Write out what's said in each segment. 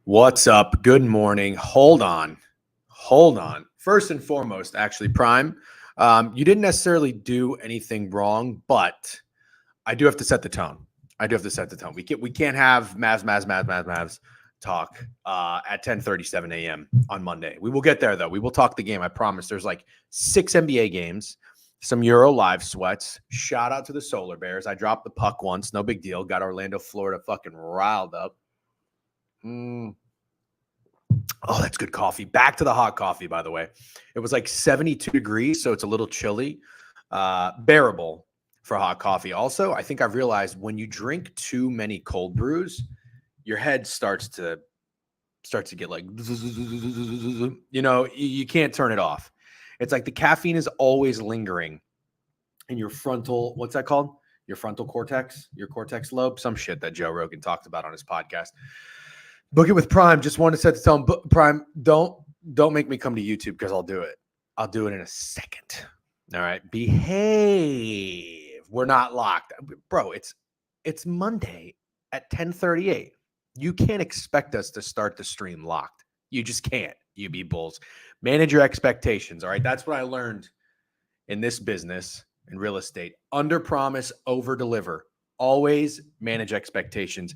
What's up? Good morning. Hold on. First and foremost, actually, Prime, you didn't necessarily do anything wrong, but I do have to set the tone. We can't have Mavs talk at 10:37 a.m. on Monday. We will get there, though. We will talk the game. I promise. There's like 6 NBA games, some Euro live sweats. Shout out to the Solar Bears. I dropped the puck once. No big deal. Got Orlando, Florida fucking riled up. Oh, that's good coffee. Back to the hot coffee, by the way. It was like 72 degrees, so it's a little chilly. Bearable for hot coffee. Also, I think I've realized when you drink too many cold brews, your head starts to get like, you can't turn it off. It's like the caffeine is always lingering in your frontal, what's that called? Your frontal cortex, your cortex lobe, some shit that Joe Rogan talked about on his podcast. Book it with Prime. Just wanted to set the tone. Prime, don't make me come to YouTube because I'll do it. I'll do it in a second. All right. Behave. We're not locked. Bro, it's Monday at 10:38. You can't expect us to start the stream locked. You just can't. You be bulls. Manage your expectations. All right. That's what I learned in this business, in real estate. Under promise, over deliver. Always manage expectations.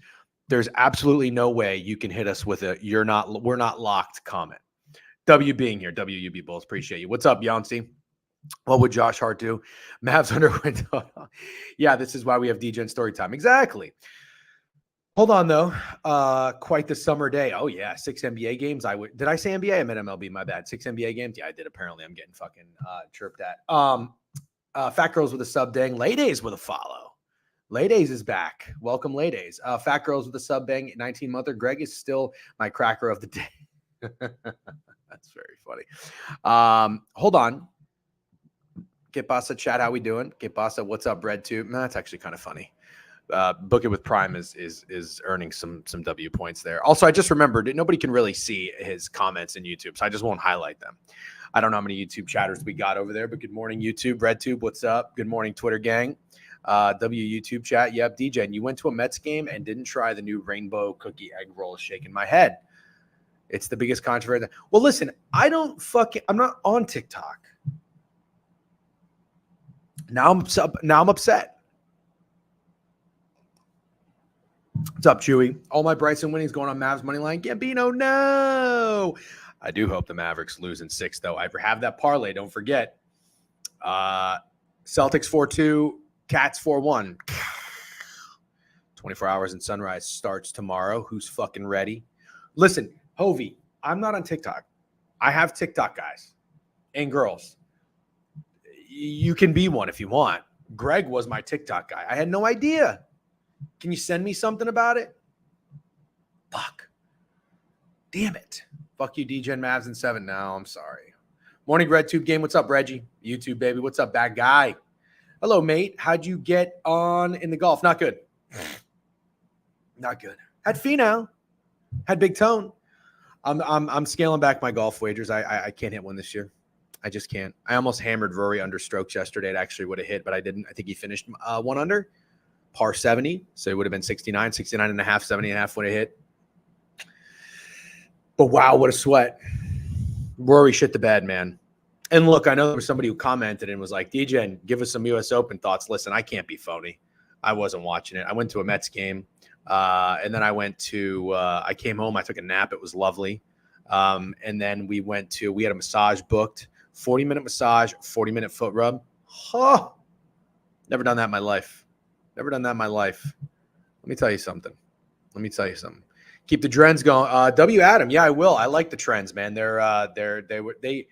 There's absolutely no way you can hit us with a we're not locked comment. W being here, WUB Bulls, appreciate you. What's up, Yancey? What would Josh Hart do? Mavs underwent. Yeah, this is why we have DJ story time. Exactly. Hold on though. Quite the summer day. Oh yeah, 6 NBA games. Did I say NBA? I meant MLB. My bad. 6 NBA games. Yeah, I did. Apparently, I'm getting fucking chirped at. Fat Girls with a sub dang. Ladies with a follow. Ladies is back. Welcome, ladies. Fat Girls with a sub bang, 19-monther. Greg is still my cracker of the day. That's very funny. Hold on. Get Basa chat. How we doing? Get Basa. What's up, Bread too? That's actually kind of funny. Book it with Prime is earning some W points there. Also, I just remembered nobody can really see his comments in YouTube, so I just won't highlight them. I don't know how many YouTube chatters we got over there, but good morning, YouTube. RedTube, what's up? Good morning, Twitter gang. W YouTube chat. Yep, DJ. And you went to a Mets game and didn't try the new rainbow cookie egg roll. Shaking my head. It's the biggest controversy. Well, listen, I'm not on TikTok. Now I'm upset. What's up, Chewy? All my Bryson winnings going on Mavs money line. Gambino, no. I do hope the Mavericks lose in 6, though. I have that parlay. Don't forget. Celtics 4-2, Cats 4-1. 24 hours and sunrise starts tomorrow. Who's fucking ready? Listen, Hovey, I'm not on TikTok. I have TikTok guys and girls. You can be one if you want. Greg was my TikTok guy. I had no idea. Can you send me something about it? Fuck. Damn it. Fuck you, DJ and Mavs in 7 now. I'm sorry. Morning Red Tube Game. What's up, Reggie? YouTube, baby. What's up, bad guy? Hello, mate. How'd you get on in the golf? Not good. Not good. Had Finau. Had Big Tone. I'm scaling back my golf wagers. I can't hit one this year. I just can't. I almost hammered Rory under strokes yesterday. It actually would have hit, but I didn't. I think he finished 1 under. Par 70. So it would have been 69 and a half, 70 and a half would have hit. But wow, what a sweat. Rory shit the bed, man. And look, I know there was somebody who commented and was like, DJ, give us some U.S. Open thoughts. Listen, I can't be phony. I wasn't watching it. I went to a Mets game. And then I came home. I took a nap. It was lovely. And then we had a massage booked, 40-minute massage, 40-minute foot rub. Huh. Never done that in my life. Never done that in my life. Let me tell you something. Keep the trends going. W. Adam, yeah, I will. I like the trends, man. They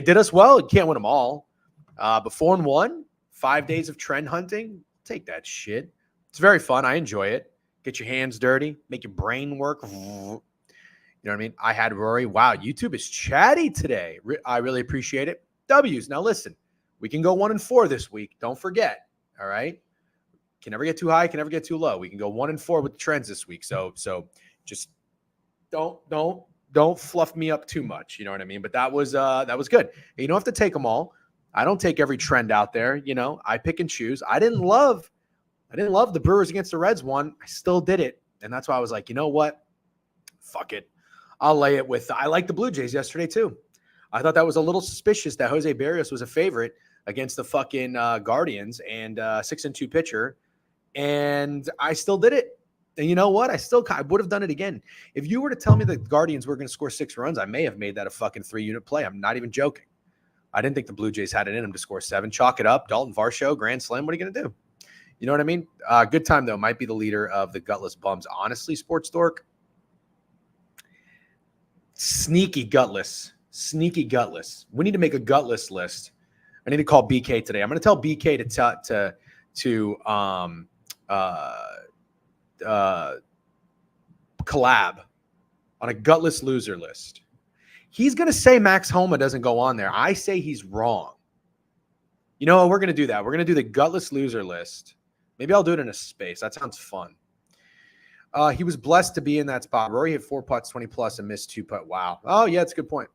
did us well. You can't win them all. But 4-1, 5 days of trend hunting. Take that shit. It's very fun. I enjoy it. Get your hands dirty. Make your brain work. You know what I mean? I had Rory. Wow, YouTube is chatty today. I really appreciate it. W's. Now listen, we can go 1-4 this week. Don't forget. All right. Can never get too high. Can never get too low. We can go 1-4 with the trends this week. So just don't fluff me up too much. You know what I mean? But that was good. You don't have to take them all. I don't take every trend out there. You know, I pick and choose. I didn't love the Brewers against the Reds one. I still did it. And that's why I was like, you know what? Fuck it. I'll lay it with. I like the Blue Jays yesterday too. I thought that was a little suspicious that Jose Barrios was a favorite against the fucking Guardians and 6-2 pitcher. And I still did it. And you know what? I would have done it again. If you were to tell me the Guardians were going to score 6 runs, I may have made that a fucking 3-unit play. I'm not even joking. I didn't think the Blue Jays had it in them to score 7. Chalk it up. Dalton Varsho, grand slam. What are you going to do? You know what I mean? Good time, though. Might be the leader of the gutless bums. Honestly, Sports Dork, sneaky gutless. We need to make a gutless list. I need to call BK today. I'm going to tell BK to collab on a gutless loser list. He's going to say Max Homa doesn't go on there. I say he's wrong. You know what? We're going to do that. We're going to do the gutless loser list. Maybe I'll do it in a space. That sounds fun. He was blessed to be in that spot. Rory hit 4 putts, 20 plus, and missed 2 putt. Wow. Oh, yeah, it's a good point.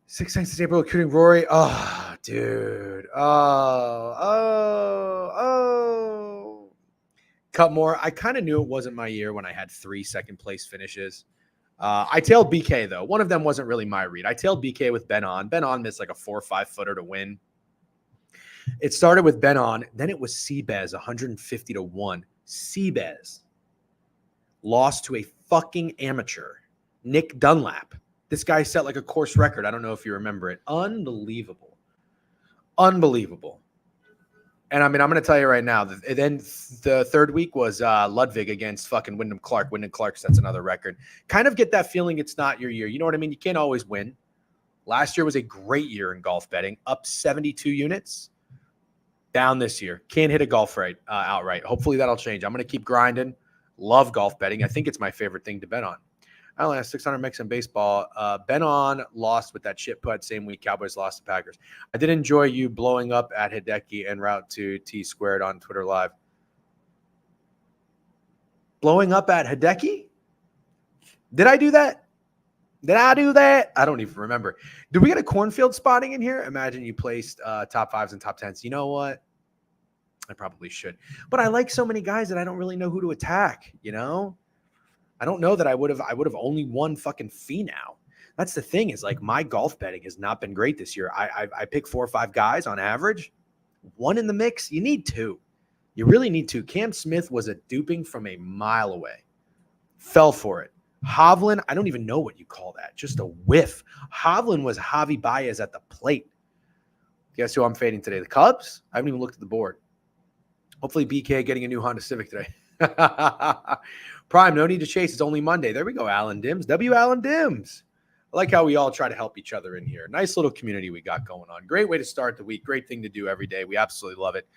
6 nights since April, including Rory. Oh, dude. Oh. Cutmore. I kind of knew it wasn't my year when I had 3 second-place finishes. I tailed BK, though. One of them wasn't really my read. I tailed BK with Ben On. Ben On missed like a 4 or 5 footer to win. It started with Ben On. Then it was Seabez, 150-1. Seabez lost to a fucking amateur, Nick Dunlap. This guy set like a course record. I don't know if you remember it. Unbelievable. And I mean, I'm going to tell you right now, then the third week was Ludwig against fucking Wyndham Clark. Wyndham Clark sets another record. Kind of get that feeling it's not your year. You know what I mean? You can't always win. Last year was a great year in golf betting, up 72 units. Down this year. Can't hit a golf right outright. Hopefully that'll change. I'm going to keep grinding. Love golf betting. I think it's my favorite thing to bet on. I only have 600 mix in baseball. Ben On lost with that shit putt same week. Cowboys lost to Packers. I did enjoy you blowing up at Hideki en route to T squared on Twitter Live. Blowing up at Hideki? Did I do that? I don't even remember. Did we get a cornfield spotting in here? Imagine you placed top 5s and top 10s. You know what? I probably should. But I like so many guys that I don't really know who to attack, you know? I don't know that I would have only won fucking Finau. That's the thing is like my golf betting has not been great this year. I pick 4 or 5 guys on average. 1 in the mix. You need 2. You really need to. Cam Smith was a duping from a mile away. Fell for it. Hovland, I don't even know what you call that. Just a whiff. Hovland was Javi Baez at the plate. Guess who I'm fading today? The Cubs? I haven't even looked at the board. Hopefully BK getting a new Honda Civic today. Prime, no need to chase. It's only Monday. There we go, Alan Dims. Alan Dims. I like how we all try to help each other in here. Nice little community we got going on. Great way to start the week. Great thing to do every day. We absolutely love it.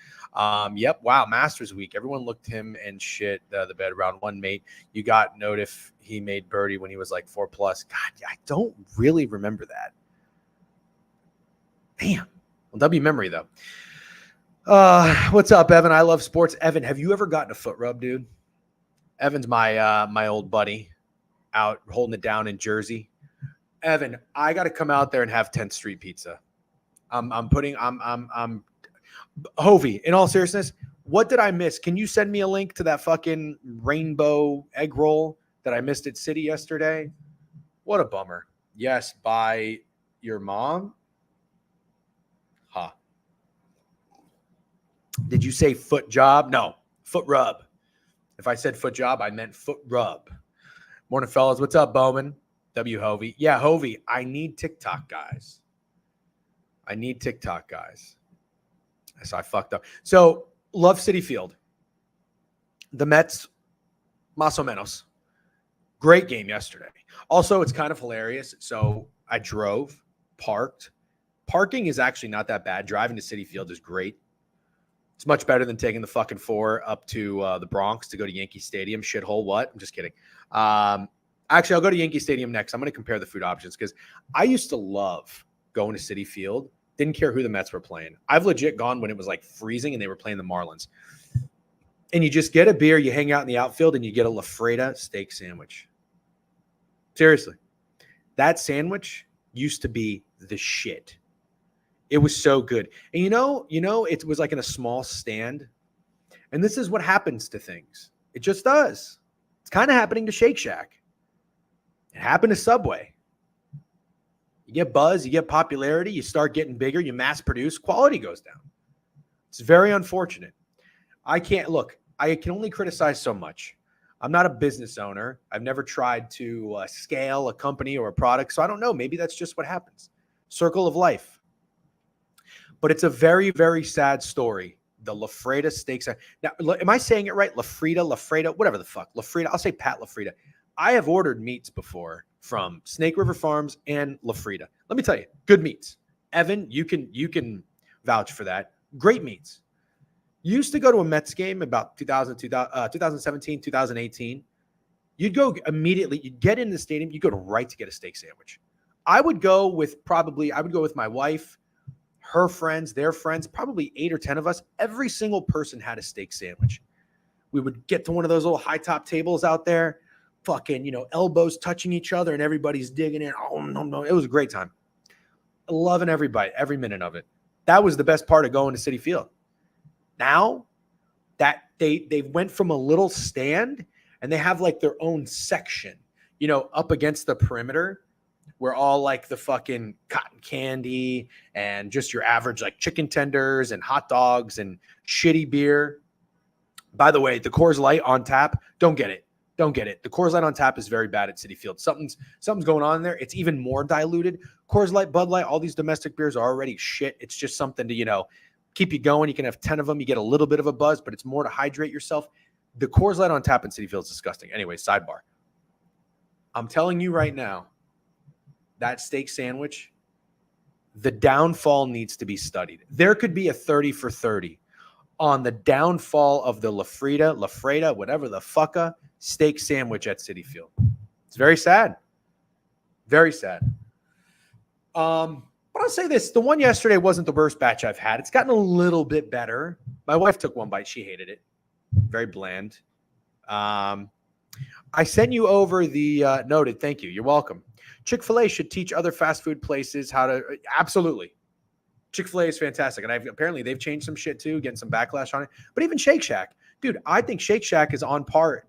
Yep. Wow. Masters week. Everyone looked him and shit the bed round one, mate. You got note if he made birdie when he was like 4+. God, I don't really remember that. Damn. Well, W memory though. What's up, Evan? I love sports. Evan, have you ever gotten a foot rub, dude? Evan's my old buddy out holding it down in Jersey. Evan, I got to come out there and have 10th Street pizza. I'm Hovey, in all seriousness, what did I miss? Can you send me a link to that fucking rainbow egg roll that I missed at City yesterday? What a bummer. Yes, by your mom? Huh. Did you say foot job? No, foot rub. If I said foot job, I meant foot rub. Morning, fellas. What's up, Bowman? W. Hovey. Yeah, Hovey, I need TikTok guys. So I fucked up. So, love Citi Field. The Mets, más o menos. Great game yesterday. Also, it's kind of hilarious. So, I drove, parked. Parking is actually not that bad. Driving to Citi Field is great. It's much better than taking the fucking 4 up to the Bronx to go to Yankee Stadium. Shithole, what? I'm just kidding. Actually, I'll go to Yankee Stadium next. I'm going to compare the food options because I used to love going to Citi Field. Didn't care who the Mets were playing. I've legit gone when it was like freezing and they were playing the Marlins. And you just get a beer, you hang out in the outfield, and you get a La Freda steak sandwich. Seriously. That sandwich used to be the shit. It was so good. And you know, it was like in a small stand. And this is what happens to things. It just does. It's kind of happening to Shake Shack. It happened to Subway. You get buzz, you get popularity, you start getting bigger, you mass produce, quality goes down. It's very unfortunate. I can only criticize so much. I'm not a business owner. I've never tried to scale a company or a product, so I don't know. Maybe that's just what happens. Circle of life. But it's a very, very sad story. The La Freda steaks. Now, am I saying it right? La Freda, whatever the fuck. La Freda. I'll say Pat La Freda. I have ordered meats before from Snake River Farms and La Freda. Let me tell you, good meats. Evan, you can vouch for that. Great meats. Used to go to a Mets game about 2017, 2018. You'd go immediately. You'd get in the stadium. You go right to get a steak sandwich. I would go with my wife, her friends, their friends, probably 8 or 10 of us. Every single person had a steak sandwich. We would get to one of those little high top tables out there. Fucking, elbows touching each other and everybody's digging in. Oh, no. It was a great time. Loving every bite, every minute of it. That was the best part of going to Citi Field. Now that they went from a little stand and they have like their own section, up against the perimeter where all like the fucking cotton candy and just your average like chicken tenders and hot dogs and shitty beer. By the way, the Coors Light on tap, don't get it. Don't get it. The Coors Light on tap is very bad at Citi Field. Something's going on there. It's even more diluted. Coors Light, Bud Light, all these domestic beers are already shit. It's just something to, keep you going. You can have 10 of them. You get a little bit of a buzz, but it's more to hydrate yourself. The Coors Light on tap in Citi Field is disgusting. Anyway, sidebar. I'm telling you right now, that steak sandwich, the downfall needs to be studied. There could be a 30 for 30 on the downfall of the La Freda, whatever the fucka, steak sandwich at Citi Field. It's very sad. Very sad. But I'll say this. The one yesterday wasn't the worst batch I've had. It's gotten a little bit better. My wife took one bite. She hated it. Very bland. I sent you over the noted. Thank you. You're welcome. Chick-fil-A should teach other fast food places how to – absolutely. Chick-fil-A is fantastic. And apparently they've changed some shit too, getting some backlash on it. But even Shake Shack. Dude, I think Shake Shack is on par.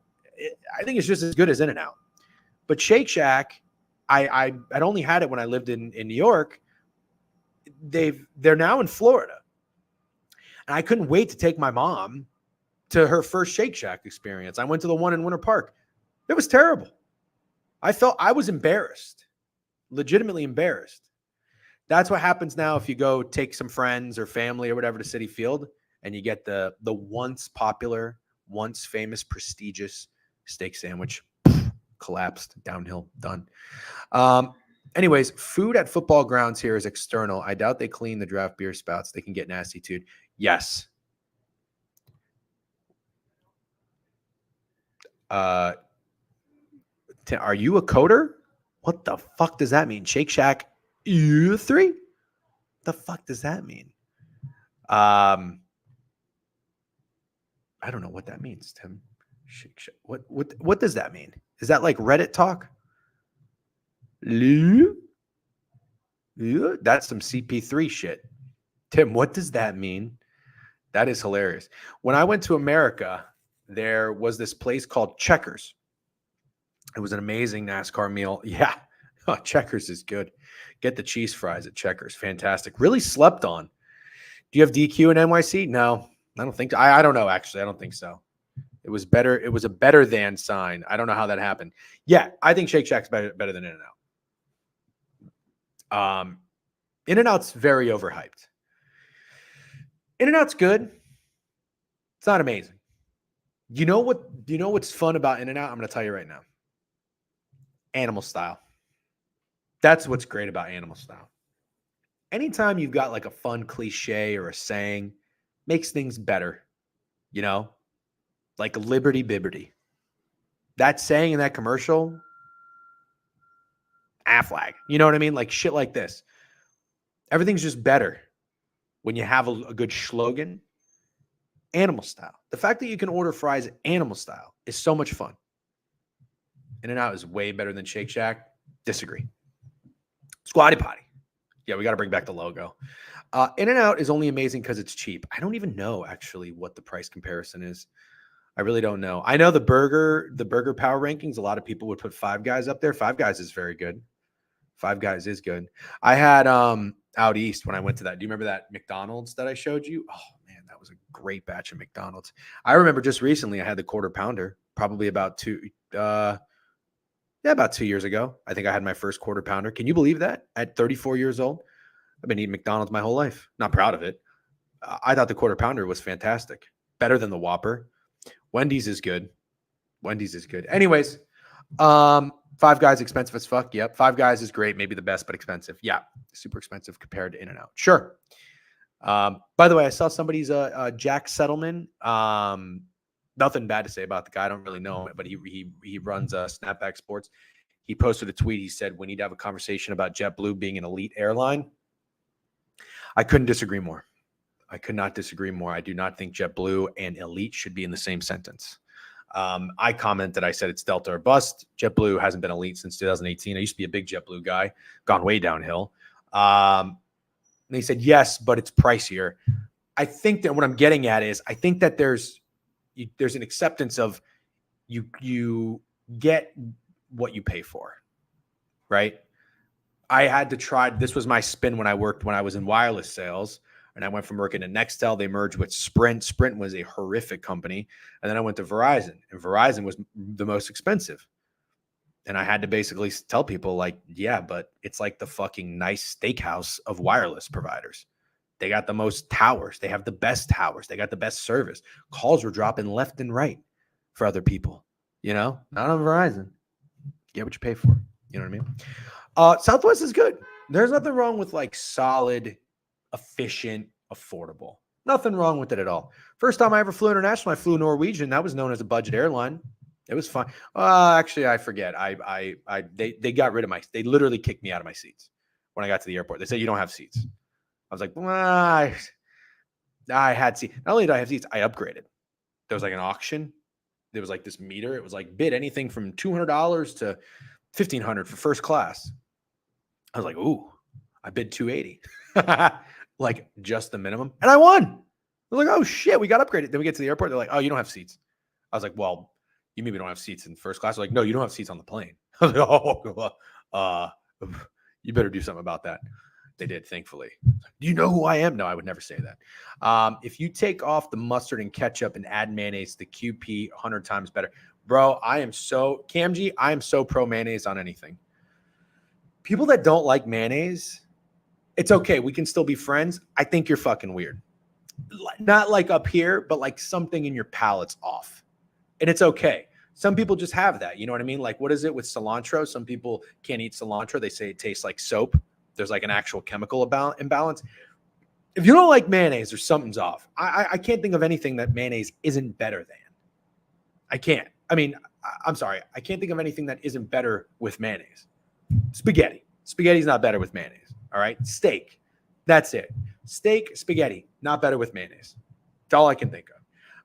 I think it's just as good as In-N-Out. But Shake Shack, I'd only had it when I lived in New York. They're now in Florida. And I couldn't wait to take my mom to her first Shake Shack experience. I went to the one in Winter Park. It was terrible. I was embarrassed, legitimately embarrassed. That's what happens now if you go take some friends or family or whatever to Citi Field and you get the once popular, once famous, prestigious steak sandwich. Collapsed, downhill, done. Anyways, food at football grounds here is external. I doubt they clean the draft beer spouts. They can get nasty too. Yes. Are you a coder? What the fuck does that mean? Shake Shack U3? The fuck does that mean? I don't know what that means, Tim. Shake Shack. What does that mean? Is that like Reddit talk? That's some CP3 shit. Tim, what does that mean? That is hilarious. When I went to America, there was this place called Checkers. It was an amazing NASCAR meal. Yeah. Oh, Checkers is good. Get the cheese fries at Checkers. Fantastic. Really slept on. Do you have DQ in NYC? No, I don't think. I don't know, actually. I don't think so. It was better. It was a better than sign. I don't know how that happened. Yeah, I think Shake Shack's better than In-N-Out. In-N-Out's very overhyped. In-N-Out's good. It's not amazing. You know what's fun about In-N-Out? I'm going to tell you right now. Animal style. That's what's great about animal style. Anytime you've got like a fun cliche or a saying, makes things better. You know? Like Liberty Bibberty. That saying in that commercial, Aflag. You know what I mean? Like shit like this. Everything's just better when you have a good slogan. Animal style. The fact that you can order fries animal style is so much fun. In-N-Out is way better than Shake Shack. Disagree. Squatty Potty. Yeah, we got to bring back the logo. In-N-Out is only amazing because it's cheap. I don't even know actually what the price comparison is. I really don't know. I know the burger power rankings. A lot of people would put Five Guys up there. Five Guys is very good. Five Guys is good. I had out east when I went to that. Do you remember that McDonald's that I showed you? Oh man, that was a great batch of McDonald's. I remember just recently I had the quarter pounder, probably about 2 years ago. I think I had my first quarter pounder. Can you believe that? At 34 years old, I've been eating McDonald's my whole life. Not proud of it. I thought the quarter pounder was fantastic. Better than the Whopper. Wendy's is good. Anyways, Five Guys expensive as fuck. Yep. Five Guys is great. Maybe the best, but expensive. Yeah. Super expensive compared to In-N-Out. Sure. By the way, I saw somebody's Jack Settleman. Nothing bad to say about the guy. I don't really know him, but he runs Snapback Sports. He posted a tweet. He said, we need to have a conversation about JetBlue being an elite airline. I couldn't disagree more. I could not disagree more. I do not think JetBlue and elite should be in the same sentence. I commented, I said it's Delta or bust. JetBlue hasn't been elite since 2018. I used to be a big JetBlue guy, gone way downhill. And he said, yes, but it's pricier. I think that what I'm getting at is I think that there's an acceptance of you get what you pay for, right? I had to try. This was my spin when I was in wireless sales. And I went from working at Nextel. They merged with Sprint. Sprint was a horrific company. And then I went to Verizon. And Verizon was the most expensive. And I had to basically tell people like, yeah, but it's like the fucking nice steakhouse of wireless providers. They got the most towers. They have the best towers. They got the best service. Calls were dropping left and right for other people. You know, not on Verizon. Get what you pay for. You know what I mean? Southwest is good. There's nothing wrong with like solid, efficient, affordable. Nothing wrong with it at all. First time I ever flew international, I flew Norwegian. That was known as a budget airline. It was fine. Actually, I forget. They got rid of they literally kicked me out of my seats when I got to the airport. They said, you don't have seats. I was like, well, I had seats. Not only did I have seats, I upgraded. There was like an auction. There was like this meter. It was like bid anything from $200 to $1,500 for first class. I was like, ooh, I bid $280. Like just the minimum. And I won. I was like, oh shit, we got upgraded. Then we get to the airport. They're like, oh, you don't have seats. I was like, well, you mean we don't have seats in first class? They're like, no, you don't have seats on the plane. I was like, oh, you better do something about that. They did, thankfully. Do you know who I am? No, I would never say that. If you take off the mustard and ketchup and add mayonnaise, the QP 100 times better. Bro, Camg, I am so pro mayonnaise on anything. People that don't like mayonnaise, it's okay. We can still be friends. I think you're fucking weird. Not like up here, but like something in your palate's off. And it's okay. Some people just have that. You know what I mean? Like, what is it with cilantro? Some people can't eat cilantro. They say it tastes like soap. There's like an actual chemical imbalance. If you don't like mayonnaise, there's something's off. I can't think of anything that mayonnaise isn't better than. I can't. I mean, I'm sorry. I can't think of anything that isn't better with mayonnaise. Spaghetti. Spaghetti's not better with mayonnaise. All right. Steak. That's it. Steak, spaghetti, not better with mayonnaise. That's all I can think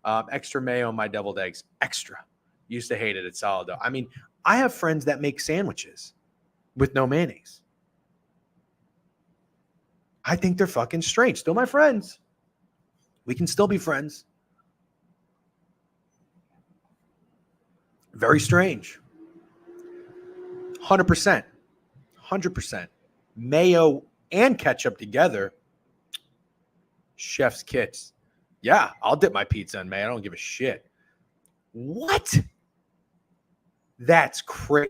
of. Extra mayo on my deviled eggs. Extra. Used to hate it at sourdough. I mean, I have friends that make sandwiches with no mayonnaise. I think they're fucking strange. Still my friends. We can still be friends. Very strange. 100%. 100%. Mayo and ketchup together. Chef's kits. Yeah, I'll dip my pizza in mayo. I don't give a shit. What? That's crazy.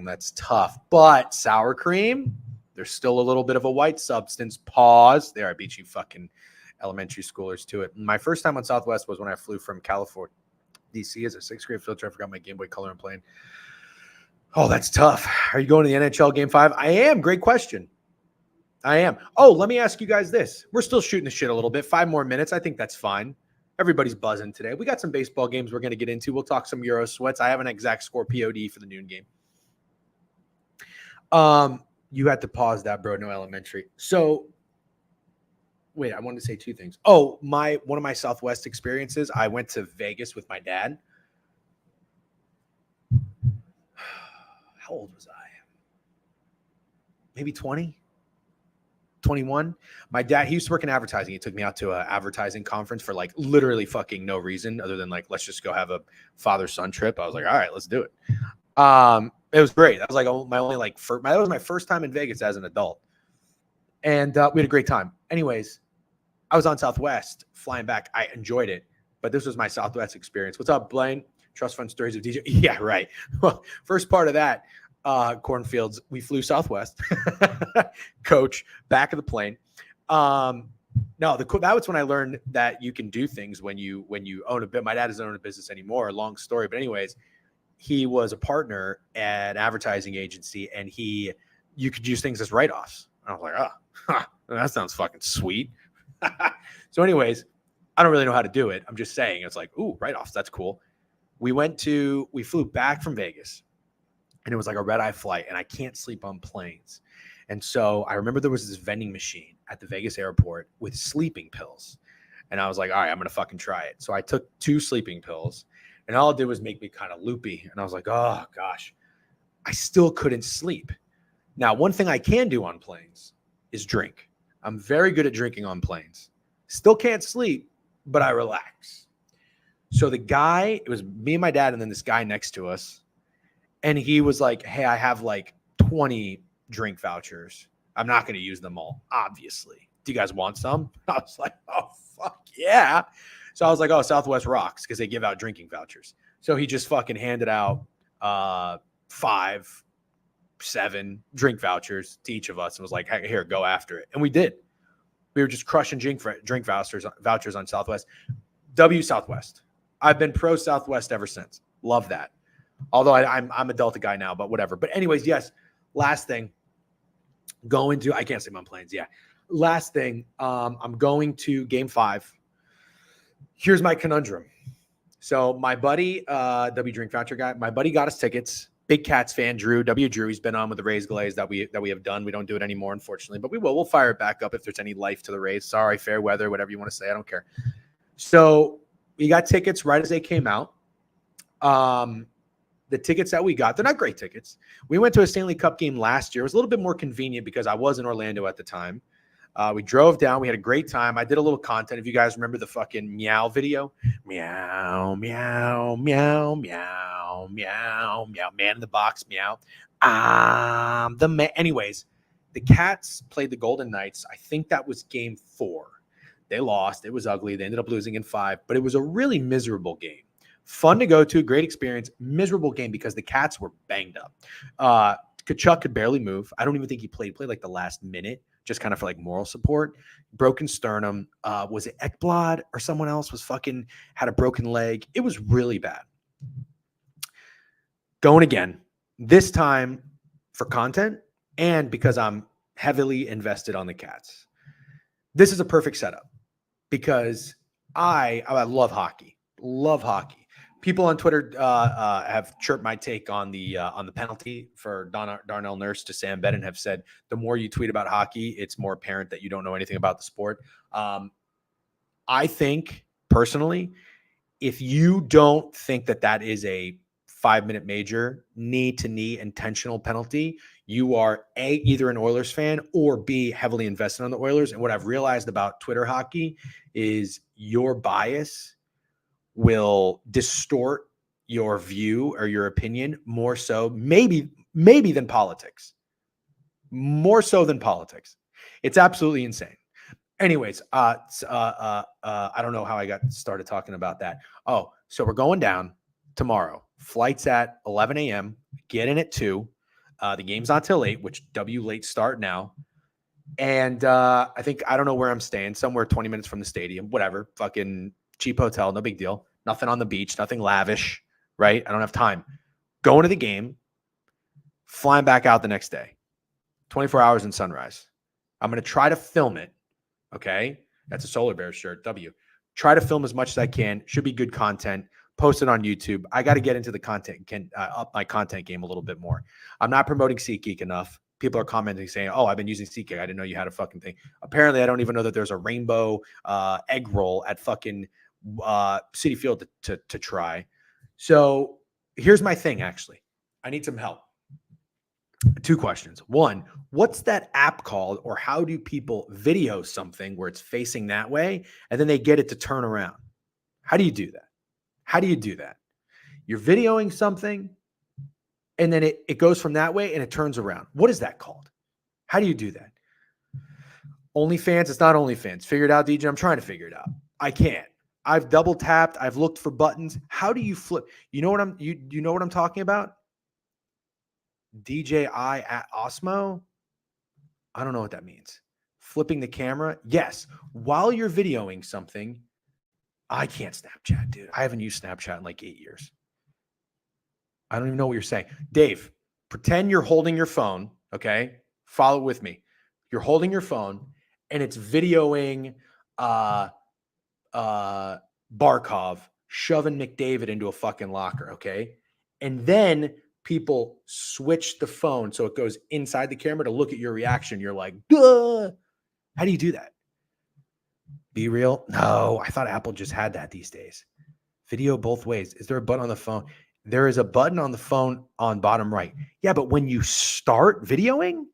That's tough. But sour cream, there's still a little bit of a white substance. Pause. There, I beat you fucking elementary schoolers to it. My first time on Southwest was when I flew from California, DC as a sixth grade field trip. I forgot my Game Boy Color and plane. Oh, that's tough. Are you going to the NHL Game 5? I am. Great question. I am. Oh, let me ask you guys this. We're still shooting the shit a little bit. 5 more minutes. I think that's fine. Everybody's buzzing today. We got some baseball games we're going to get into. We'll talk some Euro sweats. I have an exact score POD for the noon game. You had to pause that, bro. No elementary. So, wait, I wanted to say 2 things. Oh, one of my Southwest experiences, I went to Vegas with my dad. How old was I? Maybe 20? 21. My dad, he used to work in advertising. He took me out to an advertising conference for like literally fucking no reason other than like, let's just go have a father-son trip. I was like, all right, let's do it. It was great. That was like that was my first time in Vegas as an adult. And we had a great time. Anyways, I was on Southwest flying back. I enjoyed it, but this was my Southwest experience. What's up, Blaine? Trust fund stories of DJ. Yeah, right. Well, first part of that, cornfields, we flew Southwest. Coach, back of the plane. No, that was when I learned that you can do things when you own a bit. My dad doesn't own a business anymore. Long story, but anyways, he was a partner at an advertising agency, and you could use things as write-offs. And I was like, that sounds fucking sweet. So, anyways, I don't really know how to do it. I'm just saying, it's like, ooh, write-offs, that's cool. We flew back from Vegas, and it was like a red-eye flight, and I can't sleep on planes. And so I remember there was this vending machine at the Vegas airport with sleeping pills. And I was like, all right, I'm going to fucking try it. So I took 2 sleeping pills, and all it did was make me kind of loopy. And I was like, oh, gosh, I still couldn't sleep. Now, one thing I can do on planes is drink. I'm very good at drinking on planes. Still can't sleep, but I relax. So it was me and my dad and then this guy next to us. And he was like, hey, I have like 20 drink vouchers. I'm not going to use them all, obviously. Do you guys want some? I was like, oh, fuck yeah. So I was like, oh, Southwest rocks because they give out drinking vouchers. So he just fucking handed out 5, 7 drink vouchers to each of us and was like, hey, here, go after it. And we did. We were just crushing drink vouchers on Southwest. Southwest. I've been pro Southwest ever since. Love that. Although I'm a Delta guy now, but whatever. But anyways, yes. Last thing. I can't sleep on planes. Yeah. Last thing. I'm going to Game 5. Here's my conundrum. So my buddy, W Drink Voucher guy, my buddy got us tickets. Big Cats fan, Drew. He's been on with the Rays Glaze that we have done. We don't do it anymore, unfortunately, but we will. We'll fire it back up if there's any life to the Rays. Sorry, fair weather, whatever you want to say. I don't care. So we got tickets right as they came out. The tickets that we got, they're not great tickets. We went to a Stanley Cup game last year. It was a little bit more convenient because I was in Orlando at the time. We drove down. We had a great time. I did a little content. If you guys remember the fucking meow video, meow, meow, meow, meow. meow, meow, meow, man in the box, meow. Anyways, the Cats played the Golden Knights. I think that was game 4. They lost. It was ugly. They ended up losing in 5, but it was a really miserable game. Fun to go to, great experience, miserable game because the Cats were banged up. Kachuk could barely move. I don't even think he played like the last minute, just kind of for like moral support. Broken sternum. Was it Ekblad or someone else had a broken leg? It was really bad. Going again, this time for content and because I'm heavily invested on the Cats. This is a perfect setup because I love hockey. Love hockey. People on Twitter have chirped my take on the penalty for Darnell Nurse to Sam Bennett, have said the more you tweet about hockey, it's more apparent that you don't know anything about the sport. I think personally, if you don't think that is a 5-minute major knee-to-knee intentional penalty, you are A, either an Oilers fan, or B, heavily invested on the Oilers. And what I've realized about Twitter hockey is your bias will distort your view or your opinion more so, maybe than politics. More so than politics. It's absolutely insane. Anyways, I don't know how I got started talking about that. Oh, so we're going down tomorrow. Flight's at 11 a.m. Get in at 2. The game's not till 8, which late start now. And I don't know where I'm staying. Somewhere 20 minutes from the stadium. Whatever. Fucking cheap hotel. No big deal. Nothing on the beach. Nothing lavish. Right? I don't have time. Going to the game. Flying back out the next day. 24 hours in Sunrise. I'm going to try to film it. Okay? That's a Solar Bears shirt. W. Try to film as much as I can. Should be good content. Post it on YouTube. I got to get into the content, up my content game a little bit more. I'm not promoting SeatGeek enough. People are commenting saying, oh, I've been using SeatGeek. I didn't know you had a fucking thing. Apparently, I don't even know that there's a rainbow egg roll at fucking Citi Field to try. So here's my thing, actually. I need some help. 2 questions. 1, what's that app called, or how do people video something where it's facing that way and then they get it to turn around? How do you do that? How do you do that? You're videoing something and then it goes from that way and it turns around. What is that called? How do you do that? OnlyFans? It's not OnlyFans. Figure it out, DJ. I'm trying to figure it out. I can't. I've double tapped. I've looked for buttons. How do you flip? You know what I'm talking about? DJI at Osmo? I don't know what that means. Flipping the camera? Yes. While you're videoing something, I can't Snapchat, dude. I haven't used Snapchat in like 8 years. I don't even know what you're saying. Dave, pretend you're holding your phone, okay? Follow with me. You're holding your phone and it's videoing Barkov shoving McDavid into a fucking locker, okay? And then people switch the phone so it goes inside the camera to look at your reaction. You're like, duh. How do you do that? Be real? No, I thought Apple just had that these days. Video both ways. Is there a button on the phone? There is a button on the phone on bottom right. Yeah, but when you start videoing,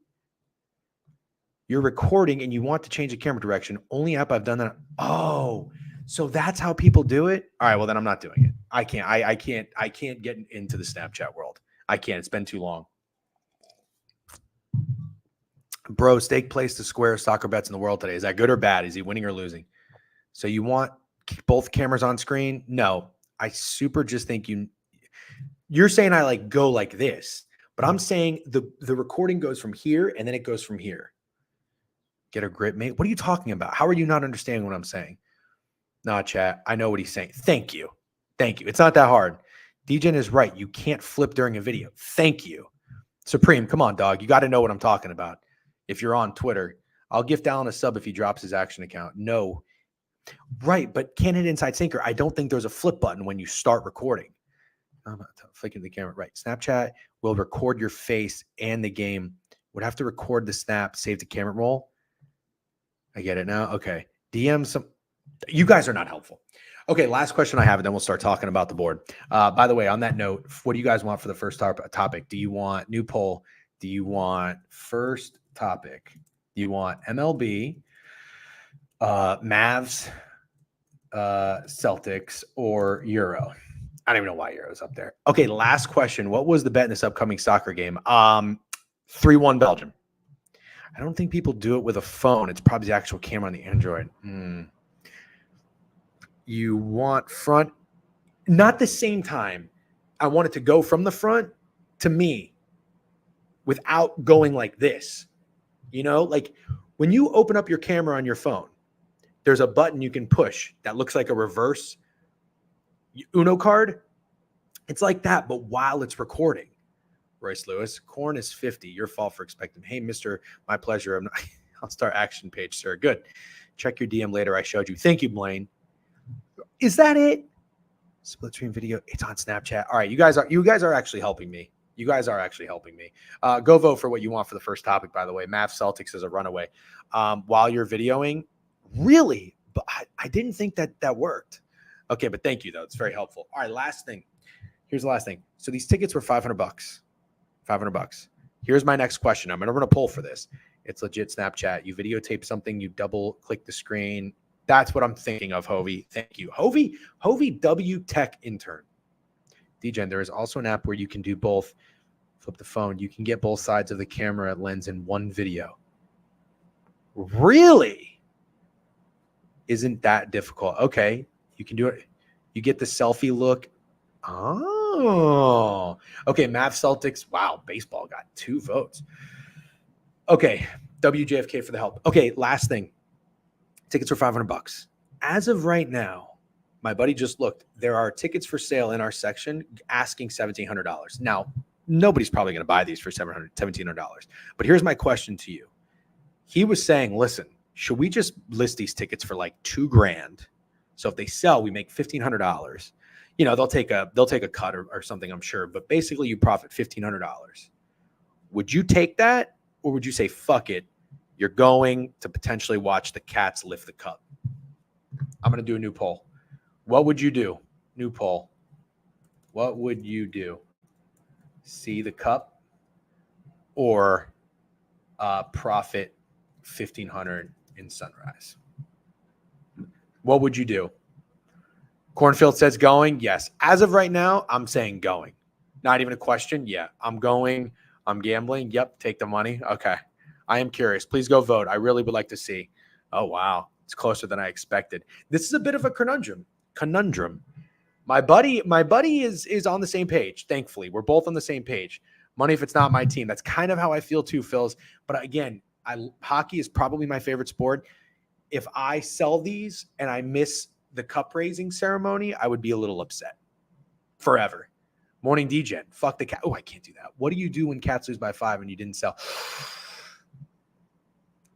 you're recording and you want to change the camera direction. Only app I've done that. Oh, so that's how people do it? All right, well, then I'm not doing it. I can't. I can't get into the Snapchat world. I can't. It's been too long. Bro, Steak placed the square soccer bets in the world today. Is that good or bad? Is he winning or losing? So you want both cameras on screen? No. I super just think you're saying I like go like this, but I'm saying the recording goes from here and then it goes from here. Get a grip, mate. What are you talking about? How are you not understanding what I'm saying? Nah, chat. I know what he's saying. Thank you. Thank you. It's not that hard. DJN is right. You can't flip during a video. Thank you. Supreme, come on, dog. You got to know what I'm talking about. If you're on Twitter, I'll gift Alan a sub if he drops his action account. No. Right, but Canon Inside Sinker, I don't think there's a flip button when you start recording. I'm not flicking the camera. Right. Snapchat will record your face and the game. Would have to record the snap, save the camera roll. I get it now. Okay. DM some. You guys are not helpful. Okay. Last question I have, and then we'll start talking about the board. By the way, on that note, what do you guys want for the first topic? Do you want new poll? Do you want first topic? Do you want MLB, Mavs, Celtics, or Euro? I don't even know why Euro's up there. Okay, last question. What was the bet in this upcoming soccer game? 3-1 Belgium. I don't think people do it with a phone. It's probably the actual camera on the Android. You want front, not the same time. I want it to go from the front to me without going like this. You know, like when you open up your camera on your phone, there's a button you can push that looks like a reverse Uno card. It's like that, but while it's recording. Royce Lewis, corn is 50. Your fault for expecting. Hey, Mr. My pleasure. I'll start action page, sir. Good. Check your DM later. I showed you. Thank you, Blaine. Is that it? Split screen video. It's on Snapchat. All right. You guys are actually helping me. You guys are actually helping me. Go vote for what you want for the first topic, by the way. Mavs Celtics is a runaway. While you're videoing, really? But I didn't think that worked. Okay, but thank you, though. It's very helpful. All right, last thing. Here's the last thing. So these tickets were $500. $500. Here's my next question. I'm going to run a poll for this. It's legit Snapchat. You videotape something, you double click the screen. That's what I'm thinking of, Hovey. Thank you. Hovey W Tech intern. DGen, there is also an app where you can do both. Flip the phone. You can get both sides of the camera lens in one video. Really? Isn't that difficult? Okay. You can do it. You get the selfie look. Oh, okay. Mavs Celtics. Wow. Baseball got 2 votes. Okay. WJFK for the help. Okay. Last thing. Tickets are $500. As of right now, my buddy just looked. There are tickets for sale in our section asking $1,700. Now, nobody's probably going to buy these for $1,700. But here's my question to you. He was saying, listen, should we just list these tickets for like $2,000? So if they sell, we make $1,500. You know, they'll take a cut or something, I'm sure. But basically, you profit $1,500. Would you take that, or would you say, fuck it? You're going to potentially watch the Cats lift the cup. I'm going to do a new poll. What would you do? New poll. What would you do? See the cup or profit $1,500 in Sunrise? What would you do? Cornfield says going. Yes. As of right now, I'm saying going. Not even a question. Yeah, I'm going. I'm gambling. Yep. Take the money. Okay. I am curious. Please go vote. I really would like to see. Oh, wow. It's closer than I expected. This is a bit of a conundrum. My buddy is on the same page. Thankfully, we're both on the same page. Money if it's not my team. That's kind of how I feel too, Phils. But again, hockey is probably my favorite sport. If I sell these and I miss the cup raising ceremony, I would be a little upset. Forever. Morning DGen. Fuck the cat. Oh, I can't do that. What do you do when Cats lose by 5 and you didn't sell?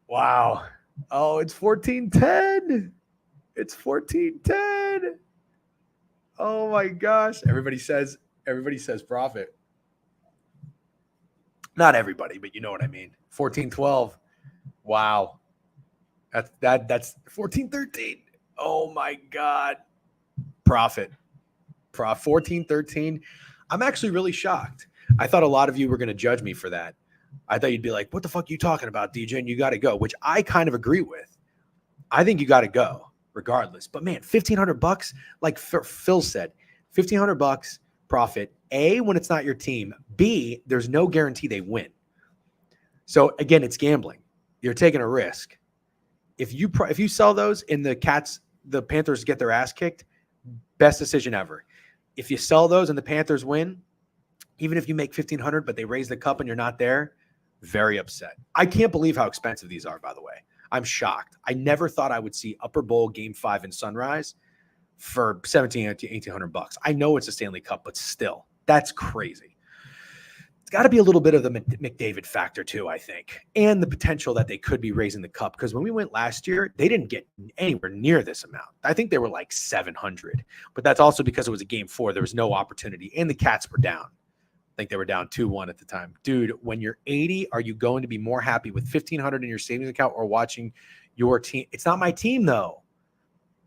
Wow. Oh, it's 14-10. It's 14-10. Oh my gosh. Everybody says profit. Not everybody, but you know what I mean. 14-12. Wow. That's 14-13. Oh my God. Profit. 14-13. I'm actually really shocked. I thought a lot of you were going to judge me for that. I thought you'd be like, what the fuck are you talking about, DJ? And you got to go, which I kind of agree with. I think you got to go regardless. But man, $1,500, like Phil said, $1,500 profit. A, when it's not your team. B, there's no guarantee they win. So again, it's gambling. You're taking a risk. If you sell those and the Panthers get their ass kicked, best decision ever. If you sell those and the Panthers win, even if you make $1,500, but they raise the cup and you're not there, very upset. I can't believe how expensive these are, by the way. I'm shocked. I never thought I would see Upper Bowl Game 5 in Sunrise for $1,700 to $1,800. I know it's a Stanley Cup, but still, that's crazy. It's got to be a little bit of the McDavid factor too, I think, and the potential that they could be raising the cup. Because when we went last year, they didn't get anywhere near this amount. I think they were like 700, but that's also because it was a Game 4. There was no opportunity, and the Cats were down. I think they were down 2-1 at the time. Dude, when you're 80, are you going to be more happy with $1,500 in your savings account or watching your team? It's not my team, though.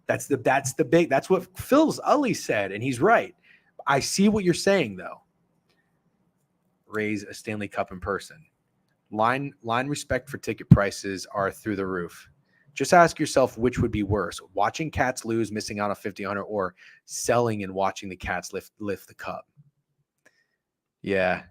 That's what Phil's Ully said, and he's right. I see what you're saying, though. Raise a Stanley Cup in person. Line respect for ticket prices are through the roof. Just ask yourself which would be worse: watching Cats lose, missing out on 50-100, or selling and watching the Cats lift the cup. Yeah.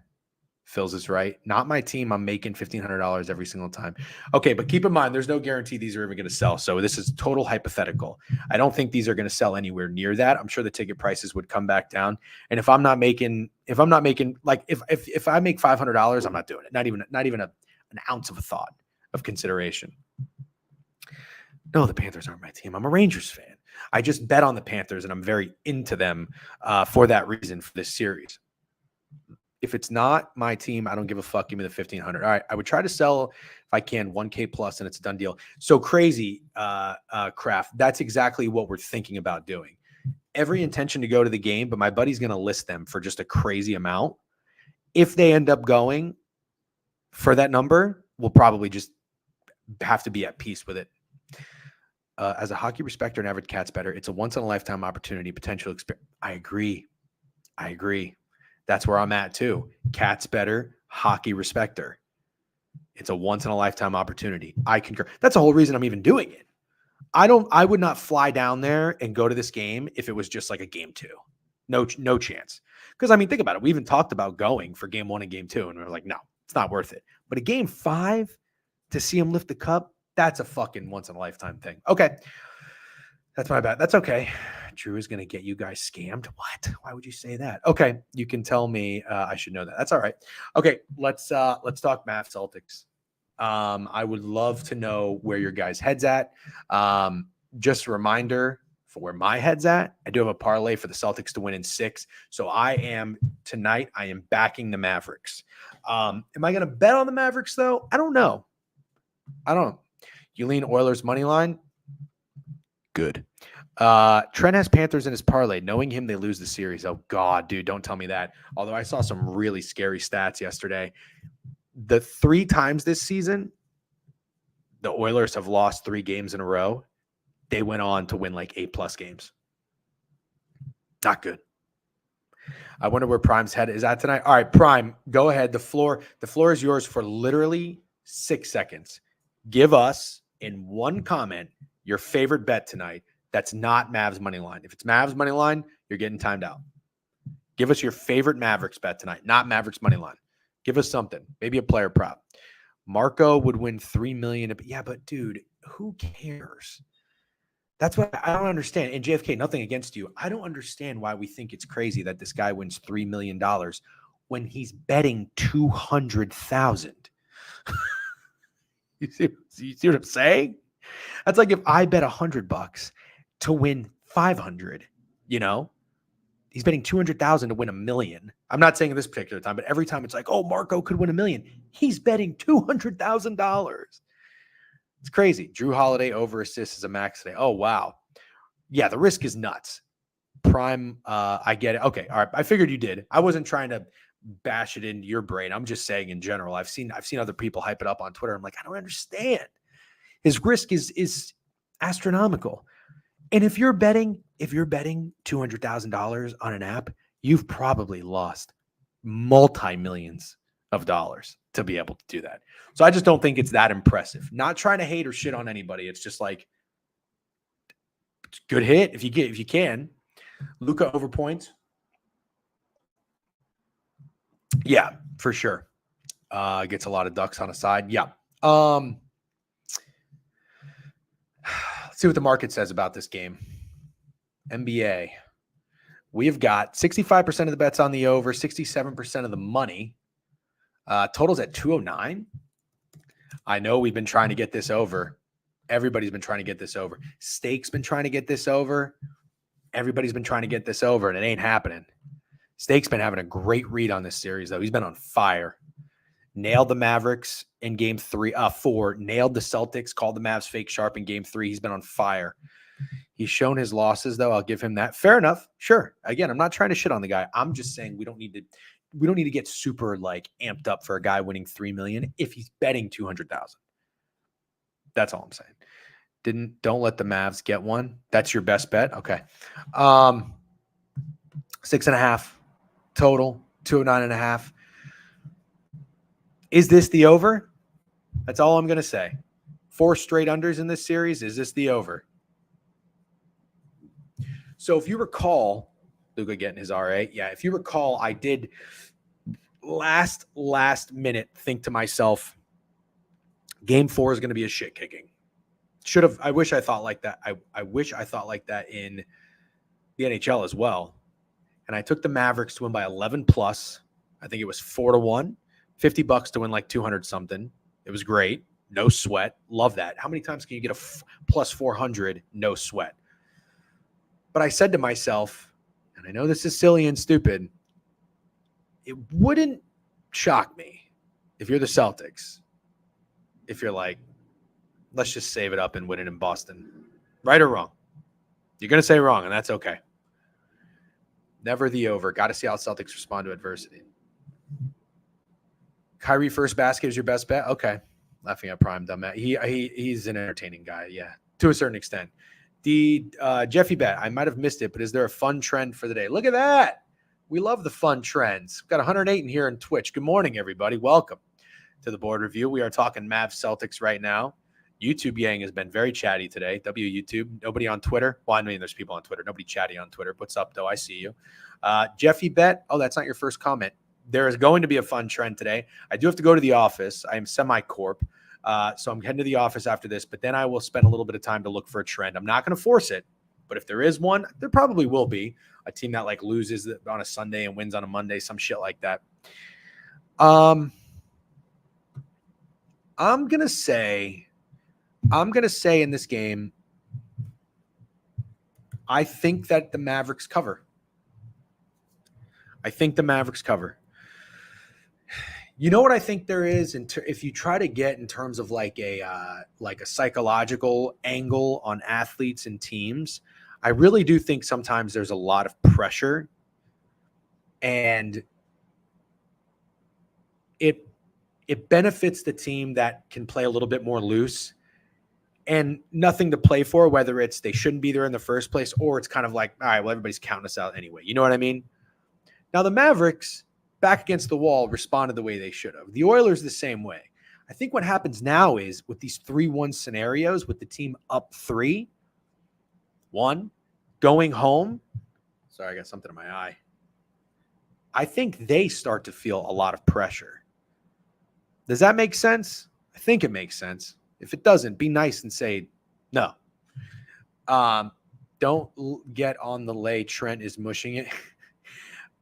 Phil's is right. Not my team. I'm making $1,500 every single time. Okay, but keep in mind, there's no guarantee these are even going to sell. So this is total hypothetical. I don't think these are going to sell anywhere near that. I'm sure the ticket prices would come back down. And if I make $500, I'm not doing it. Not even an ounce of a thought of consideration. No, the Panthers aren't my team. I'm a Rangers fan. I just bet on the Panthers, and I'm very into them for that reason for this series. If it's not my team, I don't give a fuck. Give me the 1,500. All right. I would try to sell if I can 1K plus, and it's a done deal. So crazy, Kraft. That's exactly what we're thinking about doing. Every intention to go to the game, but my buddy's going to list them for just a crazy amount. If they end up going for that number, we'll probably just have to be at peace with it. As a hockey respecter and avid Cats better, it's a once in a lifetime opportunity, potential experience. I agree. That's where I'm at too. Cats better, hockey respecter. It's a once in a lifetime opportunity. I concur. That's the whole reason I'm even doing it. I would not fly down there and go to this game if it was just like a game 2. No chance. Because I mean, think about it. We even talked about going for game 1 and game 2, and we were like, no, it's not worth it. But a game 5 to see him lift the cup, that's a fucking once in a lifetime thing. Okay. That's my bad. That's okay. Drew is going to get you guys scammed. What? Why would you say that? Okay. You can tell me I should know that. That's all right. Okay. Let's talk Mavs Celtics. I would love to know where your guys' head's at. Just a reminder for where my head's at. I do have a parlay for the Celtics to win in 6. So I am backing the Mavericks. Am I going to bet on the Mavericks though? I don't know. You lean Oilers money line? Good. Trent has Panthers in his parlay. Knowing him, they lose the series. Oh, God, dude, don't tell me that. Although I saw some really scary stats yesterday. The 3 times this season, the Oilers have lost 3 games in a row. They went on to win like 8+ games. Not good. I wonder where Prime's head is at tonight. All right, Prime, go ahead. The floor is yours for literally 6 seconds. Give us, in one comment, your favorite bet tonight. That's not Mavs money line. If it's Mavs money line, you're getting timed out. Give us your favorite Mavericks bet tonight, not Mavericks money line. Give us something, maybe a player prop. Marco would win $3 million. Yeah, but dude, who cares? That's what I don't understand. And JFK, nothing against you. I don't understand why we think it's crazy that this guy wins $3 million when he's betting 200,000. You see what I'm saying? That's like if I bet $100 to win 500, he's betting 200,000 to win $1 million. I'm not saying this particular time, but every time it's like, oh, Marco could win $1 million. He's betting $200,000. It's crazy. Drew Holiday over assists is a max today. Oh, wow. Yeah, the risk is nuts. Prime, I get it. Okay, all right. I figured you did. I wasn't trying to bash it into your brain. I'm just saying in general. I've seen other people hype it up on Twitter. I'm like, I don't understand. His risk is astronomical. And if you're betting $200,000 on an app, you've probably lost multi-millions of dollars to be able to do that. So I just don't think it's that impressive. Not trying to hate or shit on anybody. It's just like good hit if you can. Luka over points. Yeah, for sure. Gets a lot of ducks on a side. Yeah. Let's see what the market says about this game. NBA. We have got 65% of the bets on the over, 67% of the money. Totals at 209. I know we've been trying to get this over. Everybody's been trying to get this over. Steak's been trying to get this over. Everybody's been trying to get this over, and it ain't happening. Steak's been having a great read on this series, though. He's been on fire. Nailed the Mavericks in game 4. Nailed the Celtics. Called the Mavs fake sharp in game 3. He's been on fire. He's shown his losses, though. I'll give him that. Fair enough. Sure. Again, I'm not trying to shit on the guy. I'm just saying we don't need to get super like amped up for a guy winning $3 million if he's betting 200,000. That's all I'm saying. Don't let the Mavs get one. That's your best bet. Okay. 6.5 total. 209.5. Is this the over? That's all I'm going to say. 4 straight unders in this series. Is this the over? So if you recall, Luka getting his RA. Yeah, if you recall, I did last minute think to myself, game 4 is going to be a shit kicking. I wish I thought like that. I wish I thought like that in the NHL as well. And I took the Mavericks to win by 11 plus. I think it was 4-1, $50 to win like 200 something. It was great. No sweat. Love that. How many times can you get a plus 400, no sweat? But I said to myself, and I know this is silly and stupid, it wouldn't shock me if you're the Celtics, if you're like, let's just save it up and win it in Boston. Right or wrong? You're going to say wrong, and that's okay. Never the over. Got to see how Celtics respond to adversity. Kyrie first basket is your best bet? Okay. Laughing at Prime, dumb man. He's an entertaining guy, yeah, to a certain extent. The Jeffy bet, I might have missed it, but is there a fun trend for the day? Look at that. We love the fun trends. We've got 108 in here on Twitch. Good morning, everybody. Welcome to the board review. We are talking Mavs Celtics right now. YouTube Yang has been very chatty today. YouTube. Nobody on Twitter. Well, I mean, there's people on Twitter. Nobody chatty on Twitter. What's up, though? I see you. Jeffy bet. Oh, that's not your first comment. There is going to be a fun trend today. I do have to go to the office. I am semi-corp. So I'm heading to the office after this, but then I will spend a little bit of time to look for a trend. I'm not going to force it, but if there is one, there probably will be a team that like loses on a Sunday and wins on a Monday, some shit like that. I'm going to say in this game, I think that the Mavericks cover. You know what I think there is, if you try to get in terms of like a psychological angle on athletes and teams, I really do think sometimes there's a lot of pressure, and it benefits the team that can play a little bit more loose and nothing to play for, whether it's they shouldn't be there in the first place or it's kind of like, all right, well, everybody's counting us out anyway. You know what I mean? Now the Mavericks, back against the wall, responded the way they should have. The Oilers the same way. I think what happens now is with these 3-1 scenarios, with the team up 3-1, going home. Sorry, I got something in my eye. I think they start to feel a lot of pressure. Does that make sense? I think it makes sense. If it doesn't, be nice and say no. Don't get on the lay. Trent is mushing it.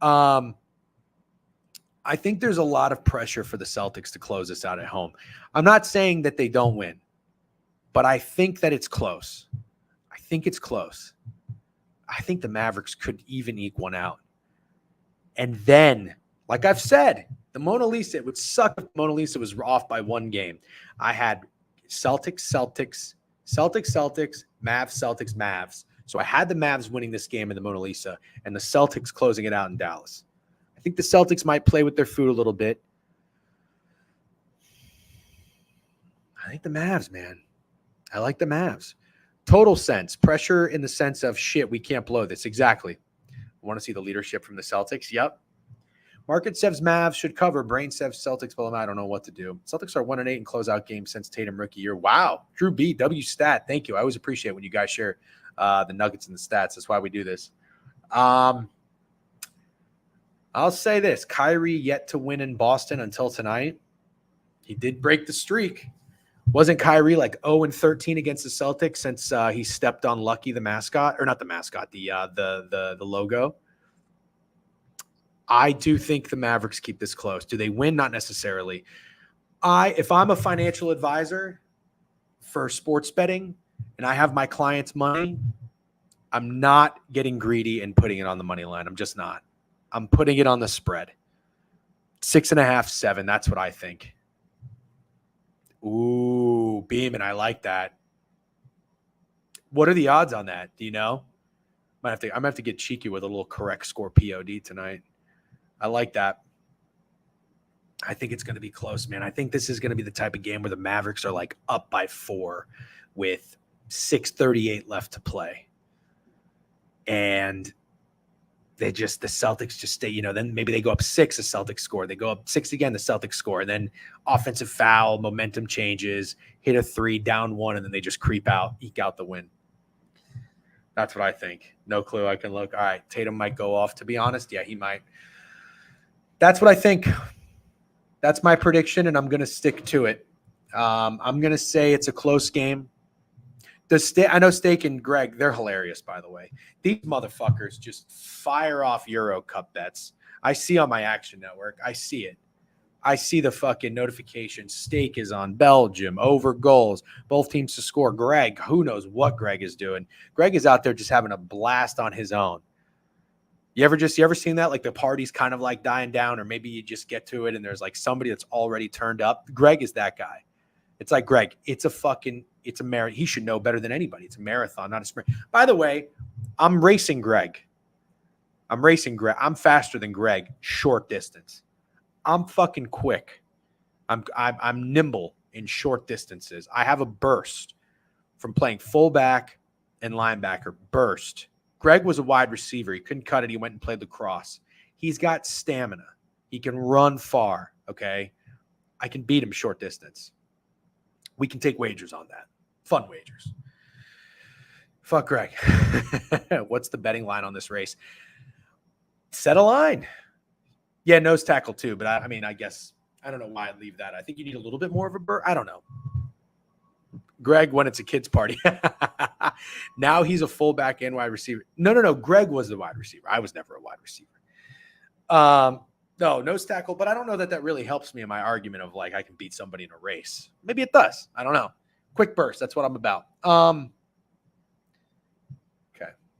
I think there's a lot of pressure for the Celtics to close this out at home. I'm not saying that they don't win, but I think that it's close. I think it's close. I think the Mavericks could even eke one out. And then, like I've said, the Mona Lisa, it would suck if Mona Lisa was off by one game. I had Celtics, Mavs, Mavs. So I had the Mavs winning this game in the Mona Lisa and the Celtics closing it out in Dallas. I think the Celtics might play with their food a little bit. I think the Mavs, man. I like the Mavs. Total sense. Pressure in the sense of, shit, we can't blow this. Exactly. I want to see the leadership from the Celtics. Yep. Market says Mavs should cover. Brain says Celtics. Well, I don't know what to do. Celtics are 1-8 in closeout games since Tatum rookie year. Wow. Drew B. W stat. Thank you. I always appreciate when you guys share the nuggets and the stats. That's why we do this. I'll say this. Kyrie yet to win in Boston until tonight. He did break the streak. Wasn't Kyrie like 0-13 against the Celtics since he stepped on Lucky, the mascot? Or not the mascot, the logo. I do think the Mavericks keep this close. Do they win? Not necessarily. If I'm a financial advisor for sports betting and I have my clients' money, I'm not getting greedy and putting it on the money line. I'm just not. I'm putting it on the spread. 6.5, 7. That's what I think. Ooh, Beeman, I like that. What are the odds on that? Do you know? I'm gonna have to get cheeky with a little correct score POD tonight. I like that. I think it's going to be close, man. I think this is going to be the type of game where the Mavericks are like up by 4 with 6:38 left to play. And the Celtics just stay, then maybe they go up 6, the Celtics score. They go up 6 again, the Celtics score. And then offensive foul, momentum changes, hit a 3, down 1, and then they just creep out, eke out the win. That's what I think. No clue. I can look. All right, Tatum might go off. To be honest, yeah, he might. That's what I think. That's my prediction, and I'm going to stick to it. I'm going to say it's a close game. I know Steak and Greg, they're hilarious, by the way. These motherfuckers just fire off Euro Cup bets. I see on my Action Network. I see it. I see the fucking notification. Steak is on Belgium, over goals, both teams to score. Greg, who knows what Greg is doing. Greg is out there just having a blast on his own. You ever seen that? Like the party's kind of like dying down, or maybe you just get to it and there's like somebody that's already turned up. Greg is that guy. It's like, Greg, it's a marathon. He should know better than anybody. It's a marathon, not a sprint. By the way, I'm racing Greg. I'm faster than Greg, short distance. I'm fucking quick. I'm nimble in short distances. I have a burst from playing fullback and linebacker. Burst. Greg was a wide receiver. He couldn't cut it. He went and played lacrosse. He's got stamina. He can run far, okay? I can beat him short distance. We can take wagers on that. Fun wagers. Fuck Greg. What's the betting line on this race? Set a line. Yeah, nose tackle too. But I guess I don't know why I'd leave that. I think you need a little bit more of a burr. I don't know. Greg, when it's a kid's party. Now he's a fullback and wide receiver. No. Greg was the wide receiver. I was never a wide receiver. No, nose tackle, but I don't know that really helps me in my argument of like I can beat somebody in a race. Maybe it does. I don't know. Quick burst. That's what I'm about. Okay.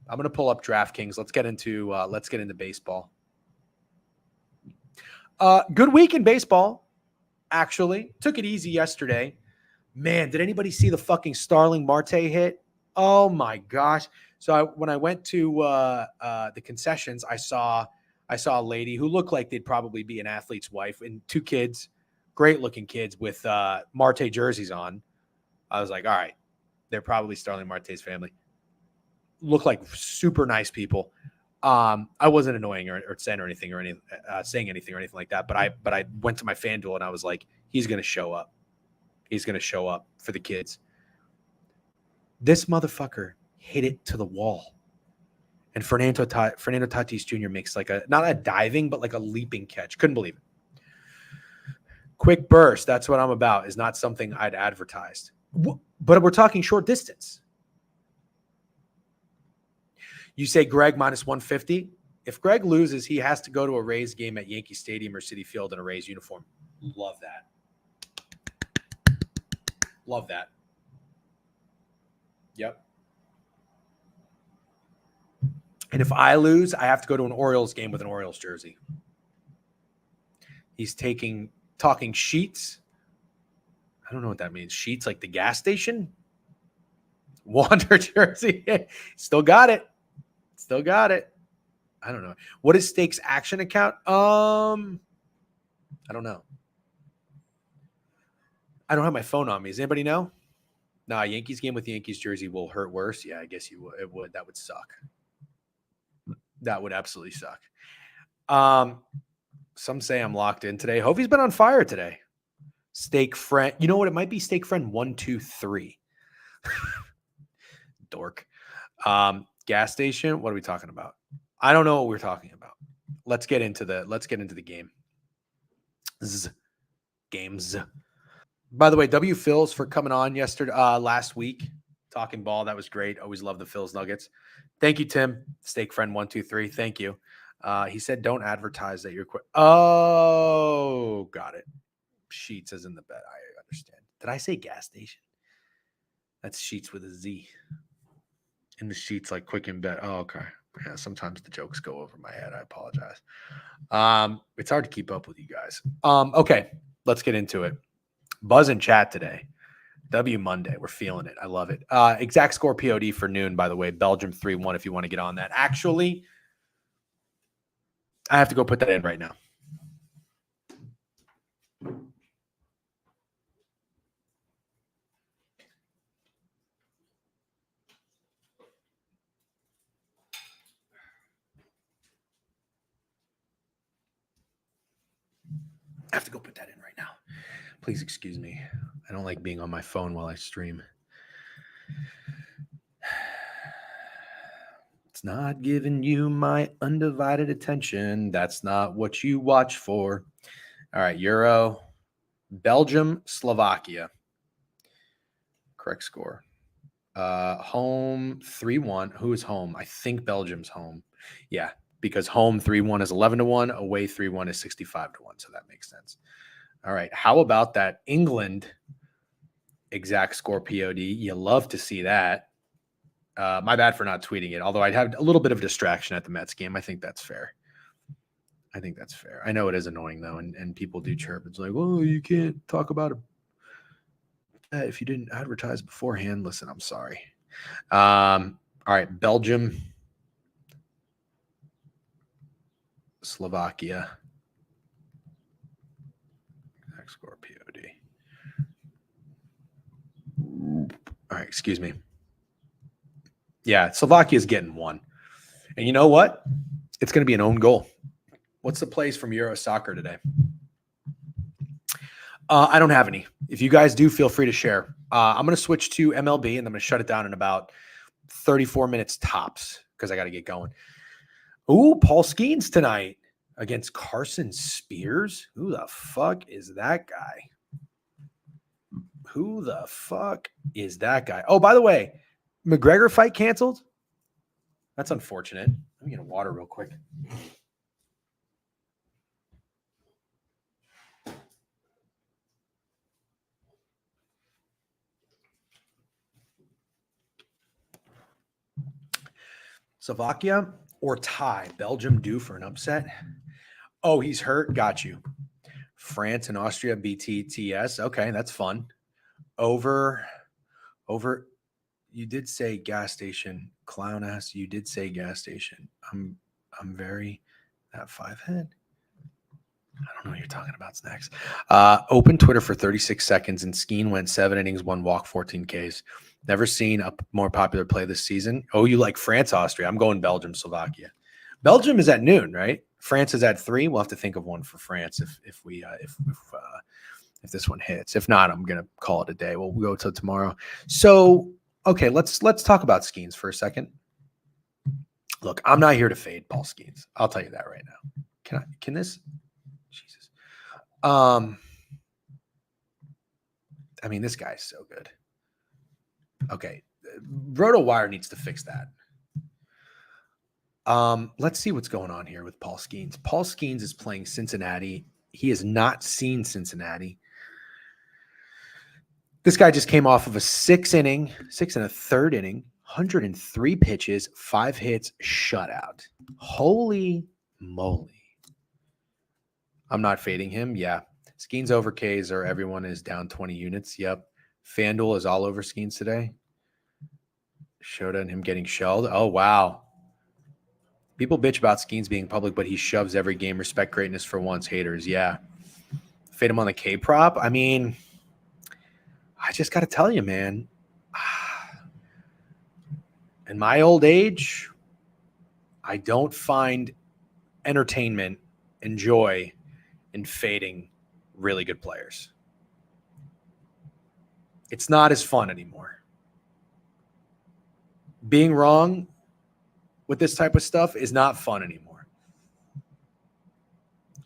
I'm gonna pull up DraftKings. Let's get into baseball. Good week in baseball. Actually, took it easy yesterday. Man, did anybody see the fucking Starling Marte hit? Oh my gosh! So when I went to the concessions, I saw a lady who looked like they'd probably be an athlete's wife and 2 kids, great looking kids with Marte jerseys on. I was like, all right, they're probably Starling Marte's family. Look like super nice people. I wasn't annoying or saying anything or saying anything or anything like that. But I went to my FanDuel and I was like, he's going to show up. He's going to show up for the kids. This motherfucker hit it to the wall. And Fernando Tatis Jr. makes like not a diving, but like a leaping catch. Couldn't believe it. Quick burst. That's what I'm about. Is not something I'd advertised. But we're talking short distance. You say Greg minus 150. If Greg loses, he has to go to a Rays game at Yankee Stadium or Citi Field in a Rays uniform. Love that. Love that. Yep. And if I lose, I have to go to an Orioles game with an Orioles jersey. He's talking sheets. I don't know what that means. Sheets like the gas station? Wander jersey. Still got it. I don't know. What is Steak's action account? I don't know. I don't have my phone on me. Does anybody know? Nah, Yankees game with Yankees jersey will hurt worse. Yeah, I guess it would. That would suck. That would absolutely suck. Some say I'm locked in today. Hovey's been on fire today. Steak friend. You know what? It might be Steak friend 123. Dork. Gas station. What are we talking about? I don't know what we're talking about. Let's get into the game. Games. By the way, W Phils for coming on last week, talking ball. That was great. Always love the Phils Nuggets. Thank you, Tim. Steak friend 123. Thank you. He said, don't advertise that you're quit. Oh, got it. Sheets is in the bed. I understand. Did I say gas station? That's Sheets with a Z. In the Sheets, like quick in bed. Oh, okay. Yeah, sometimes the jokes go over my head. I apologize. It's hard to keep up with you guys. Okay, let's get into it. Buzz in chat today. W Monday. We're feeling it. I love it. Exact score POD for noon, by the way. Belgium 3-1 if you want to get on that. Actually, I have to go put that in right now. I have to go put that in right now. Please excuse me. I don't like being on my phone while I stream. It's not giving you my undivided attention. That's not what you watch for. All right, Euro, Belgium, Slovakia. Correct score. Home 3-1. Who is home? I think Belgium's home. Yeah, because home 3-1 is 11-1, away 3-1 is 65-1. So that makes sense. All right. How about that England exact score POD? You love to see that. My bad for not tweeting it, although I'd have a little bit of distraction at the Mets game. I think that's fair. I know it is annoying, though, and people do chirp. It's like, oh, you can't talk about it if you didn't advertise beforehand. Listen, I'm sorry. All right, Belgium, Slovakia. Exact score POD. All right, excuse me. Yeah, Slovakia's getting one. And you know what? It's going to be an own goal. What's the plays from Euro Soccer today? I don't have any. If you guys do, feel free to share. I'm going to switch to MLB, and I'm going to shut it down in about 34 minutes tops because I got to get going. Ooh, Paul Skeens tonight against Carson Spears. Who the fuck is that guy? Oh, by the way, McGregor fight canceled? That's unfortunate. Let me get a water real quick. Slovakia or tie? Belgium due for an upset? Oh, he's hurt. Got you. France and Austria BTTS. Okay, that's fun. Over. You did say gas station. Clown ass. You did say gas station. I'm very that 5 head. I don't know what you're talking about, Snacks. Open Twitter for 36 seconds, and Skeen went 7 innings, 1 walk, 14 Ks. Never seen a more popular play this season. Oh, you like France, Austria? I'm going Belgium, Slovakia. Belgium is at noon, right? France is at 3. We'll have to think of one for France if this one hits. If not, I'm gonna call it a day. We'll go till tomorrow. So, okay, let's talk about Skeens for a second. Look, I'm not here to fade Paul Skeens. I'll tell you that right now. Can this? Jesus. I mean, this guy's so good. Okay. RotoWire needs to fix that. Let's see what's going on here with Paul Skeens. Paul Skeens is playing Cincinnati. He has not seen Cincinnati. This guy just came off of a 6 and a third inning, 103 pitches, 5 hits, shutout. Holy moly. I'm not fading him. Yeah. Skeens over Ks or everyone is down 20 units. Yep. FanDuel is all over Skeens today. Showed on him getting shelled. Oh, wow. People bitch about Skeens being public, but he shoves every game. Respect greatness for once. Haters. Yeah. Fade him on the K prop. I mean, I just got to tell you, man. In my old age, I don't find entertainment and joy in fading really good players. It's not as fun anymore. Being wrong with this type of stuff is not fun anymore.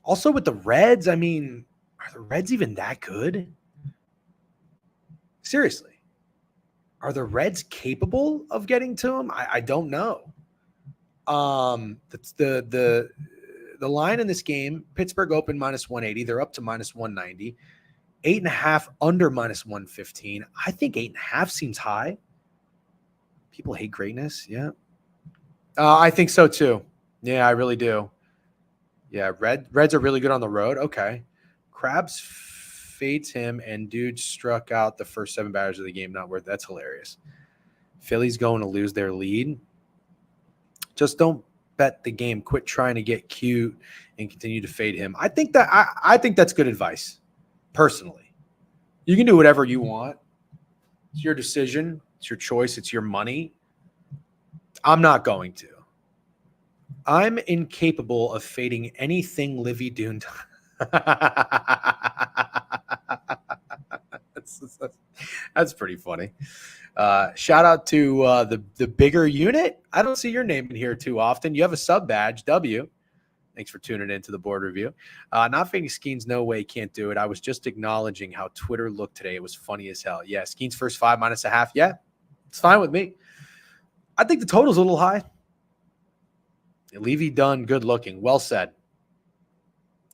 Also with the Reds, I mean, are the Reds even that good? Seriously. Are the Reds capable of getting to him? I don't know. That's the line in this game, Pittsburgh opened -180. They're up to -190. 8.5 under -115. I think 8.5 seems high. People hate greatness. Yeah. I think so too. Yeah, I really do. Yeah, Reds are really good on the road. Okay. Krabs fades him, and dude struck out the first 7 batters of the game. Not worth. That's hilarious. Philly's going to lose their lead. Just don't bet the game. Quit trying to get cute and continue to fade him. I think that's good advice. Personally, you can do whatever you want. It's your decision. It's your choice. It's your money. I'm not going to. I'm incapable of fading anything Livy Dune. That's pretty funny. Shout out to the bigger unit. I don't see your name in here too often. You have a sub badge, W. Thanks for tuning in to the board review. Not fading Skeens, no way, can't do it. I was just acknowledging how Twitter looked today. It was funny as hell. Yeah, Skeens first 5 minus a half. Yeah, it's fine with me. I think the total's a little high. Levy Dunn, good looking. Well said.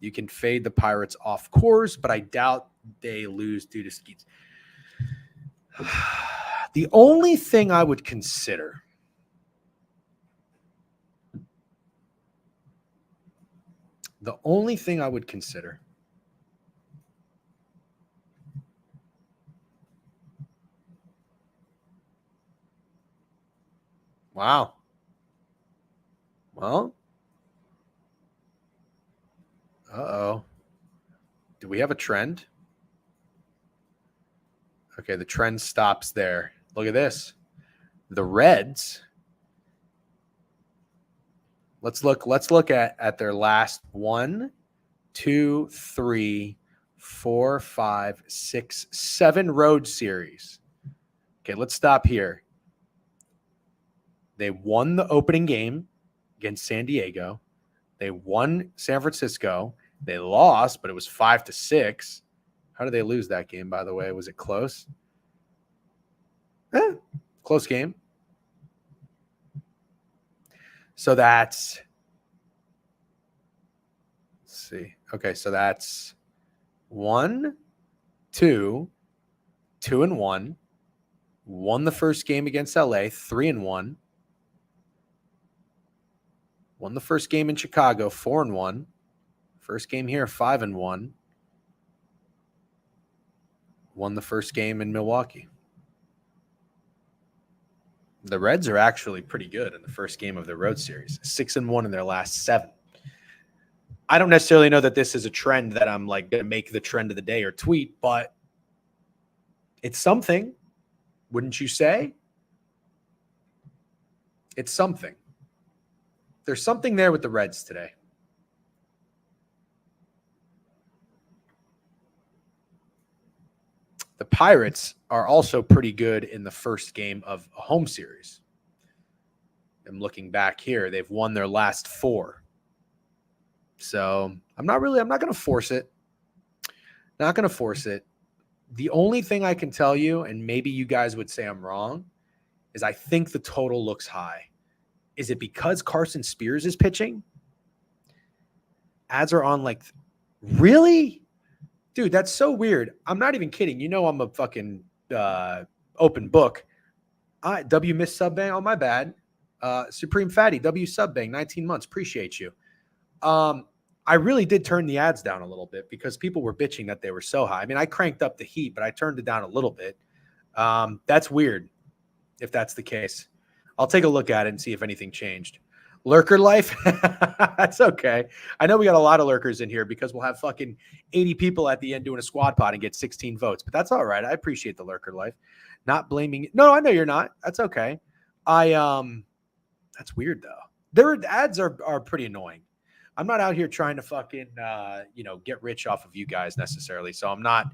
You can fade the Pirates off course, but I doubt they lose due to Skeens. The only thing I would consider Wow. Well, uh-oh. Do we have a trend? Okay, the trend stops there. Look at this. The Reds. Let's look at their last 1, 2, 3, 4, 5, 6, 7 road series. Okay, let's stop here. They won the opening game against San Diego. They won San Francisco. They lost, but it was 5-6. How did they lose that game, by the way? Was it close? Close game. So that's, let's see. Okay, so that's 1, 2, 2-1. Won the first game against LA, 3-1. Won the first game in Chicago, 4-1. First game here, 5-1. Won the first game in Milwaukee. The Reds are actually pretty good in the first game of their road series, 6-1 in their last 7. I don't necessarily know that this is a trend that I'm like going to make the trend of the day or tweet, but it's something, wouldn't you say? It's something. There's something there with the Reds today. The Pirates are also pretty good in the first game of a home series. I'm looking back here. They've won their last 4. So I'm not going to force it. Not going to force it. The only thing I can tell you, and maybe you guys would say I'm wrong, is I think the total looks high. Is it because Carson Spears is pitching? Ads are on like, really? Dude, that's so weird. I'm not even kidding. You know I'm a fucking open book. W missed sub bang. Oh, my bad. Supreme Fatty, W sub bang, 19 months. Appreciate you. I really did turn the ads down a little bit because people were bitching that they were so high. I mean, I cranked up the heat, but I turned it down a little bit. That's weird if that's the case. I'll take a look at it and see if anything changed. Lurker life? That's okay. I know we got a lot of lurkers in here because we'll have fucking 80 people at the end doing a squad pod and get 16 votes, but that's all right. I appreciate the lurker life. Not blaming. No, I know you're not. That's okay. That's weird though. Their ads are pretty annoying. I'm not out here trying to fucking, get rich off of you guys necessarily. So I'm not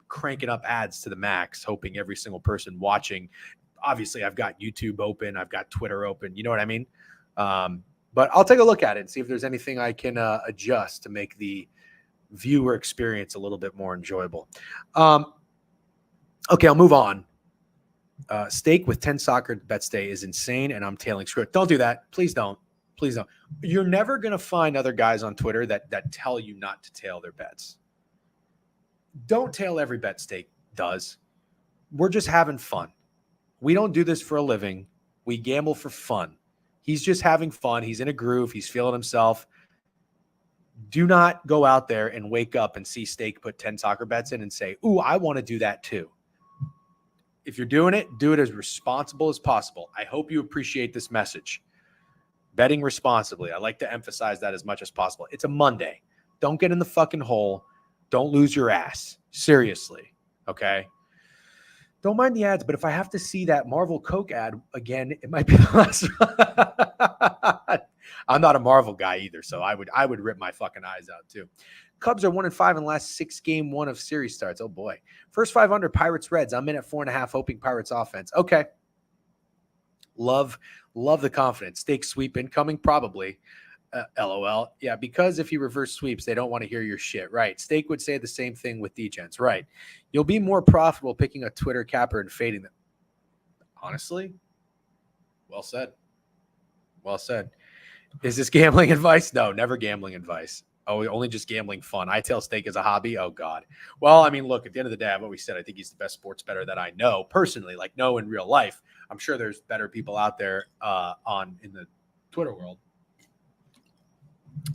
cranking up ads to the max, hoping every single person watching. Obviously, I've got YouTube open. I've got Twitter open. You know what I mean? But I'll take a look at it and see if there's anything I can adjust to make the viewer experience a little bit more enjoyable. Okay, I'll move on. Stake with 10 soccer bets day is insane, and I'm tailing screw it. Don't do that. Please don't. Please don't. You're never going to find other guys on Twitter that tell you not to tail their bets. Don't tail every bet Stake does. We're just having fun. We don't do this for a living. We gamble for fun. He's just having fun. He's in a groove. He's feeling himself. Do not go out there and wake up and see Stake put 10 soccer bets in and say, ooh, I want to do that too. If you're doing it, do it as responsible as possible. I hope you appreciate this message. Betting responsibly. I like to emphasize that as much as possible. It's a Monday. Don't get in the fucking hole. Don't lose your ass. Seriously. Okay? Don't mind the ads, but if I have to see that Marvel Coke ad again, it might be the last one. I'm not a Marvel guy either, so I would rip my fucking eyes out too. Cubs are 1-5 in the last 6 game 1 of series starts. Oh boy. First 5 under Pirates Reds. I'm in at 4.5, hoping Pirates offense. Okay. Love the confidence. Stake sweep incoming, probably. LOL. Yeah, because if you reverse sweeps, they don't want to hear your shit. Right. Stake would say the same thing with degens. Right. You'll be more profitable picking a Twitter capper and fading them. Honestly, well said. Well said. Is this gambling advice? No, never gambling advice. Oh, only just gambling fun. I tell stake as a hobby. Oh, God. Well, I mean, look, at the end of the day, I've always said I think he's the best sports bettor that I know personally, like know in real life. I'm sure there's better people out there in the Twitter world.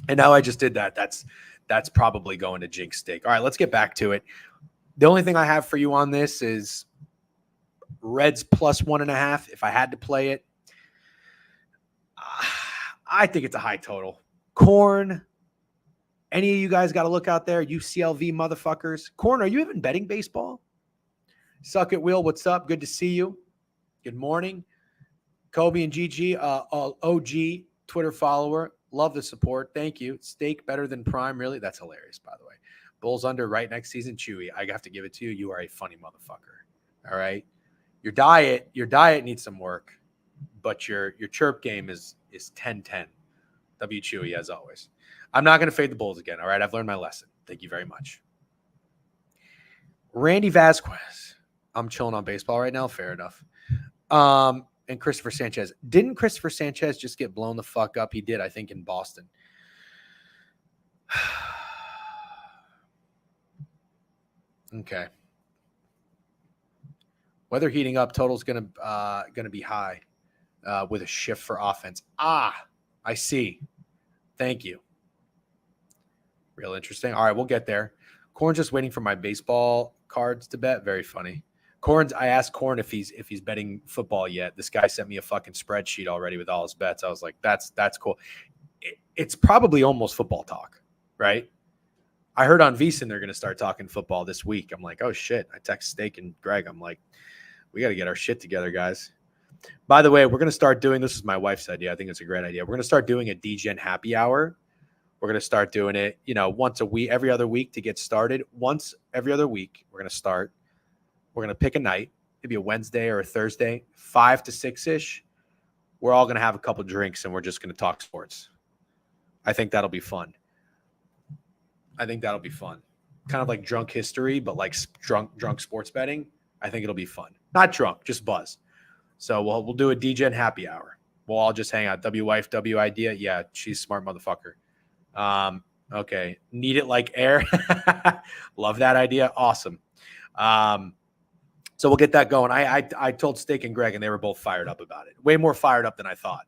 And now I just did that. That's probably going to jinx stake. All right, let's get back to it. The only thing I have for you on this is Reds plus 1.5. If I had to play it, I think it's a high total. Corn. Any of you guys got to look out there? UCLV motherfuckers. Corn, are you even betting baseball? Suck it, Will. What's up? Good to see you. Good morning. Kobe and GG, OG Twitter follower. Love the support. Thank you. Stake better than Prime. Really? That's hilarious, by the way. Bulls under right next season. Chewy. I have to give it to you. You are a funny motherfucker. All right. Your diet needs some work, but your chirp game is 10-10. W Chewy, as always. I'm not going to fade the Bulls again. All right. I've learned my lesson. Thank you very much. Randy Vasquez. I'm chilling on baseball right now. Fair enough. And Christopher Sanchez. Didn't Christopher Sanchez just get blown the fuck up? He did, I think, in Boston. Okay. Weather heating up. Total's gonna be high with a shift for offense. I see. Thank you. Real interesting. All right, we'll get there. Corn's just waiting for my baseball cards to bet. Very funny. I asked Corn if he's betting football yet. This guy sent me a fucking spreadsheet already with all his bets. I was like, that's cool. It's probably almost football talk, right? I heard on VSiN they're going to start talking football this week. I'm like, oh shit. I text Steak and Greg. I'm like, we got to get our shit together, guys. By the way, we're going to start doing, this is my wife's idea. I think it's a great idea. We're going to start doing a DGen happy hour. We're going to start doing it, once a week, every other week to get started. Once every other week, we're going to start. We're going to pick a night, maybe a Wednesday or a Thursday, 5 to 6-ish. We're all going to have a couple drinks and we're just going to talk sports. I think that'll be fun. Kind of like drunk history, but like drunk sports betting. I think it'll be fun. Not drunk, just buzz. So we'll do a DGen happy hour. We'll all just hang out. W-wife, W-idea. Yeah, she's a smart motherfucker. Okay. Need it like air. Love that idea. Awesome. So we'll get that going. I told Steak and Greg, and they were both fired up about it. Way more fired up than I thought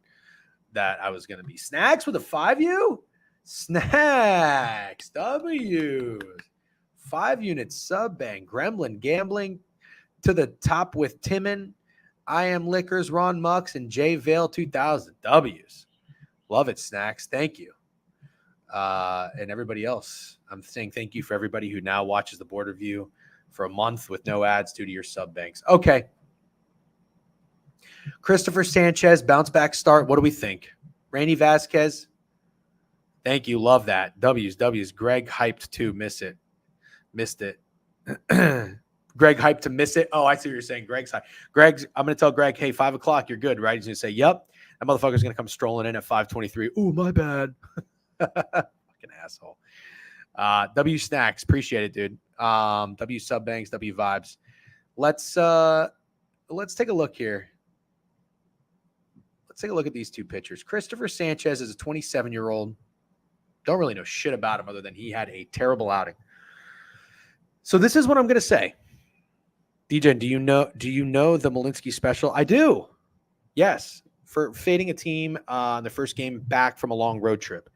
that I was going to be. Snacks with a 5U? Snacks. W. 5-unit sub bang. Gremlin gambling to the top with Timon. I Am Liquors, Ron Mux, and J Vale 2000. W's. Love it, Snacks. Thank you. And everybody else. I'm saying thank you for everybody who now watches the board review for a month with no ads due to your sub banks. Okay. Christopher Sanchez, bounce back start. What do we think? Randy Vasquez. Thank you. Love that. W's. Greg hyped to missed it. Greg hyped to miss it. Oh, I see what you're saying. I'm going to tell Greg, hey, 5 o'clock, you're good, right? He's going to say, yep. That motherfucker's going to come strolling in at 5:23. Ooh, my bad. Fucking asshole. W Snacks. Appreciate it, dude. W sub banks, W vibes. Let's take a look here. Let's take a look at these two pitchers. Christopher Sanchez is a 27-year-old. Don't really know shit about him other than he had a terrible outing. So this is what I'm going to say. DJ, do you know the Malinsky special? I do. Yes. For fading a team on the first game back from a long road trip.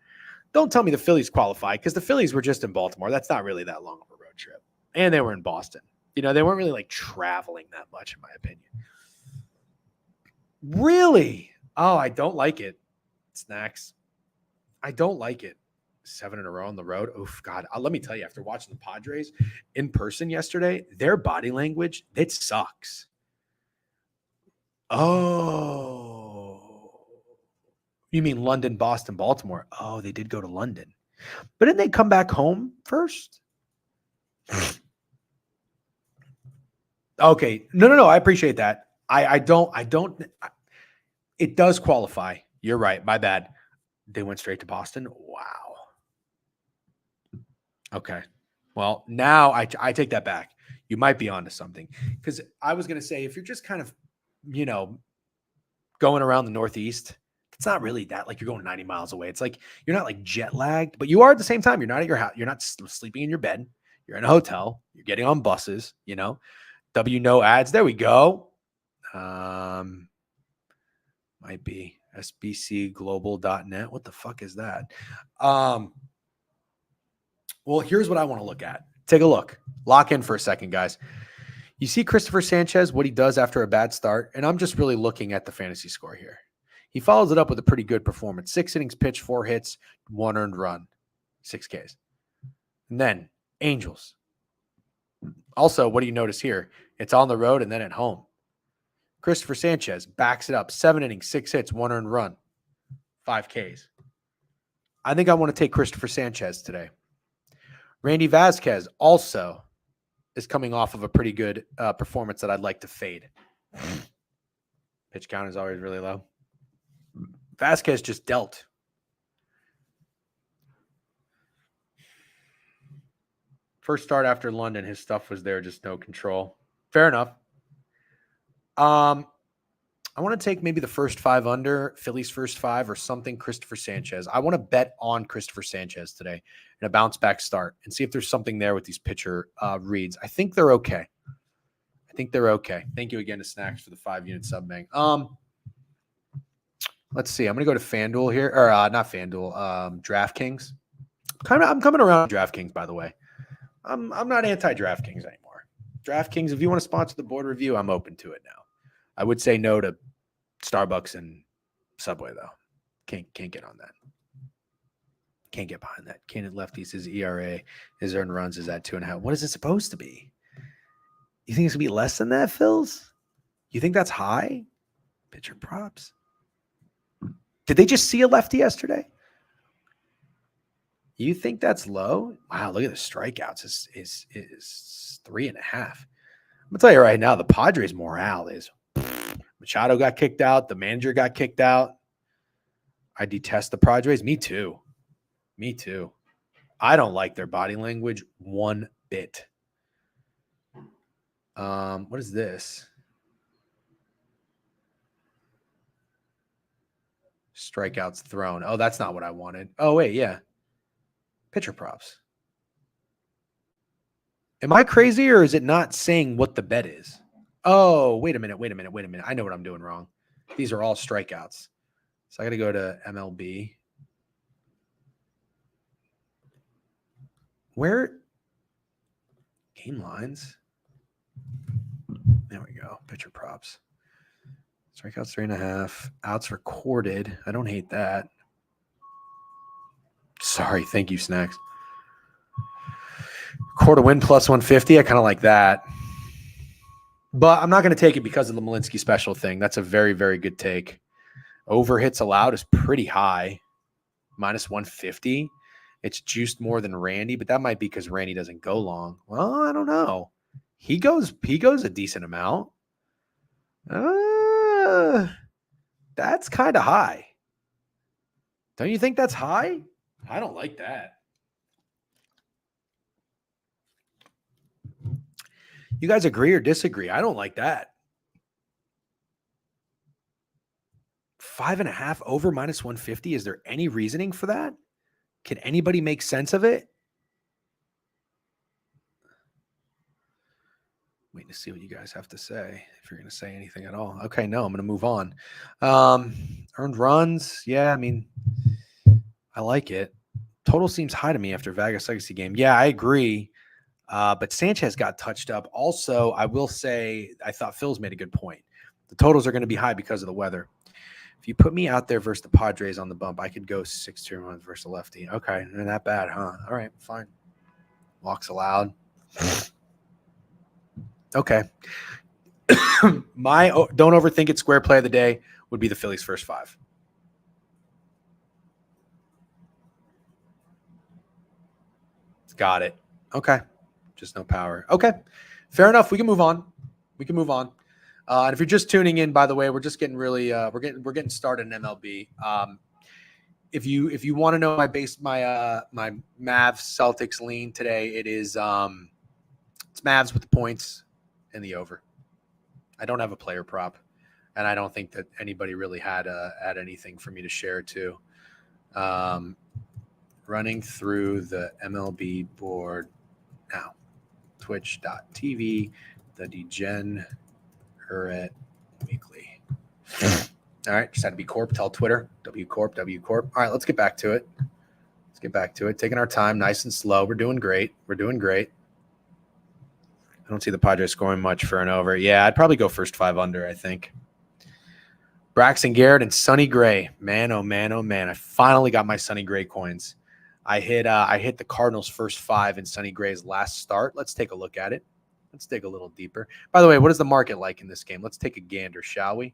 Don't tell me the Phillies qualified because the Phillies were just in Baltimore. That's not really that long of a road trip. And they were in Boston. They weren't really like traveling that much, in my opinion. Really? Oh, I don't like it. Snacks. I don't like it. 7 in a row on the road. Oof, God. Let me tell you, after watching the Padres in person yesterday, their body language, it sucks. Oh. You mean London, Boston, Baltimore? Oh, they did go to London. But didn't they come back home first? Okay. No. I appreciate that. I don't. It does qualify. You're right. My bad. They went straight to Boston. Wow. Okay. Well, now I take that back. You might be onto something, because I was going to say, if you're just kind of, going around the Northeast, it's not really that like you're going 90 miles away. It's like you're not like jet lagged, but you are at the same time. You're not at your house. You're not sleeping in your bed. You're in a hotel. You're getting on buses. No ads. There we go. Might be sbcglobal.net. What the fuck is that? Well, here's what I want to look at. Take a look. Lock in for a second, guys. You see Christopher Sanchez, what he does after a bad start, and I'm just really looking at the fantasy score here. He follows it up with a pretty good performance. 6 innings pitched, 4 hits, 1 earned run, 6 Ks. And then Angels. Also, what do you notice here? It's on the road and then at home. Christopher Sanchez backs it up. 7 innings, 6 hits, 1 earned run, 5 Ks. I think I want to take Christopher Sanchez today. Randy Vasquez also is coming off of a pretty good performance that I'd like to fade. Pitch count is always really low. Vasquez just dealt. First start after London, his stuff was there, just no control. Fair enough. I want to take maybe the first 5 under, Phillies first 5 or something, Christopher Sanchez. I want to bet on Christopher Sanchez today in a bounce back start and see if there's something there with these pitcher reads. I think they're okay. Thank you again to Snacks for the 5-unit sub bank. Let's see. I'm going to go to FanDuel here, or not FanDuel, DraftKings. I'm coming around DraftKings, by the way. I'm not anti-DraftKings anymore. DraftKings, if you want to sponsor the board review, I'm open to it now. I would say no to Starbucks and Subway, though. Can't get on that. Can't get behind that. Candid lefties, his ERA, his earned runs is at 2.5. What is it supposed to be? You think it's going to be less than that, Phils? You think that's high? Pitcher props. Did they just see a lefty yesterday? You think that's low? Wow, look at the strikeouts. Is 3.5. I'm going to tell you right now, the Padres' morale is Machado got kicked out. The manager got kicked out. I detest the Padres. Me too. I don't like their body language one bit. What is this? Strikeouts thrown. Oh, that's not what I wanted. Oh, wait, yeah. Pitcher props. Am I crazy, or is it not saying what the bet is? Oh, wait a minute. I know what I'm doing wrong. These are all strikeouts. So I got to go to MLB. Where? Game lines. There we go. Pitcher props. Strikeouts 3.5. Outs recorded. I don't hate that. Sorry. Thank you, Snacks. Quarter win plus 150. I kind of like that. But I'm not going to take it because of the Malinsky special thing. That's a very, very good take. Over hits allowed is pretty high. Minus 150. It's juiced more than Randy, but that might be because Randy doesn't go long. Well, I don't know. He goes a decent amount. That's kind of high. Don't you think that's high? I don't like that. You guys agree or disagree? I don't like that. 5.5 over minus 150. Is there any reasoning for that? Can anybody make sense of it? Waiting to see what you guys have to say, if you're going to say anything at all. Okay, no, I'm going to move on. Earned runs. Yeah, I mean, I like it. Total seems high to me after Vegas legacy game. Yeah, I agree. But Sanchez got touched up. Also, I will say, I thought Phil's made a good point. The totals are going to be high because of the weather. If you put me out there versus the Padres on the bump, I could go 6-2 runs versus a lefty. Okay, not that bad, huh? All right, fine. Walks allowed. Okay. My don't overthink it square play of the day would be the Phillies first 5. Got it. Okay. Just no power. Okay. Fair enough. We can move on. And if you're just tuning in, by the way, we're just getting really we're getting started in MLB. If you want to know my my Mavs Celtics lean today, it is it's Mavs with the points and the over. I don't have a player prop, and I don't think that anybody really had anything for me to share too. Running through the MLB board now. Twitch.tv, the Degenerate Weekly. All right, just had to be Corp. Tell Twitter, W Corp. All right, let's get back to it. Taking our time, nice and slow. We're doing great. I don't see the Padres scoring much for an over. Yeah, I'd probably go first 5 under, I think. Braxton Garrett and Sonny Gray. Man, oh man, oh man. I finally got my Sonny Gray coins. I hit the Cardinals' first 5 in Sonny Gray's last start. Let's take a look at it. Let's dig a little deeper. By the way, what is the market like in this game? Let's take a gander, shall we?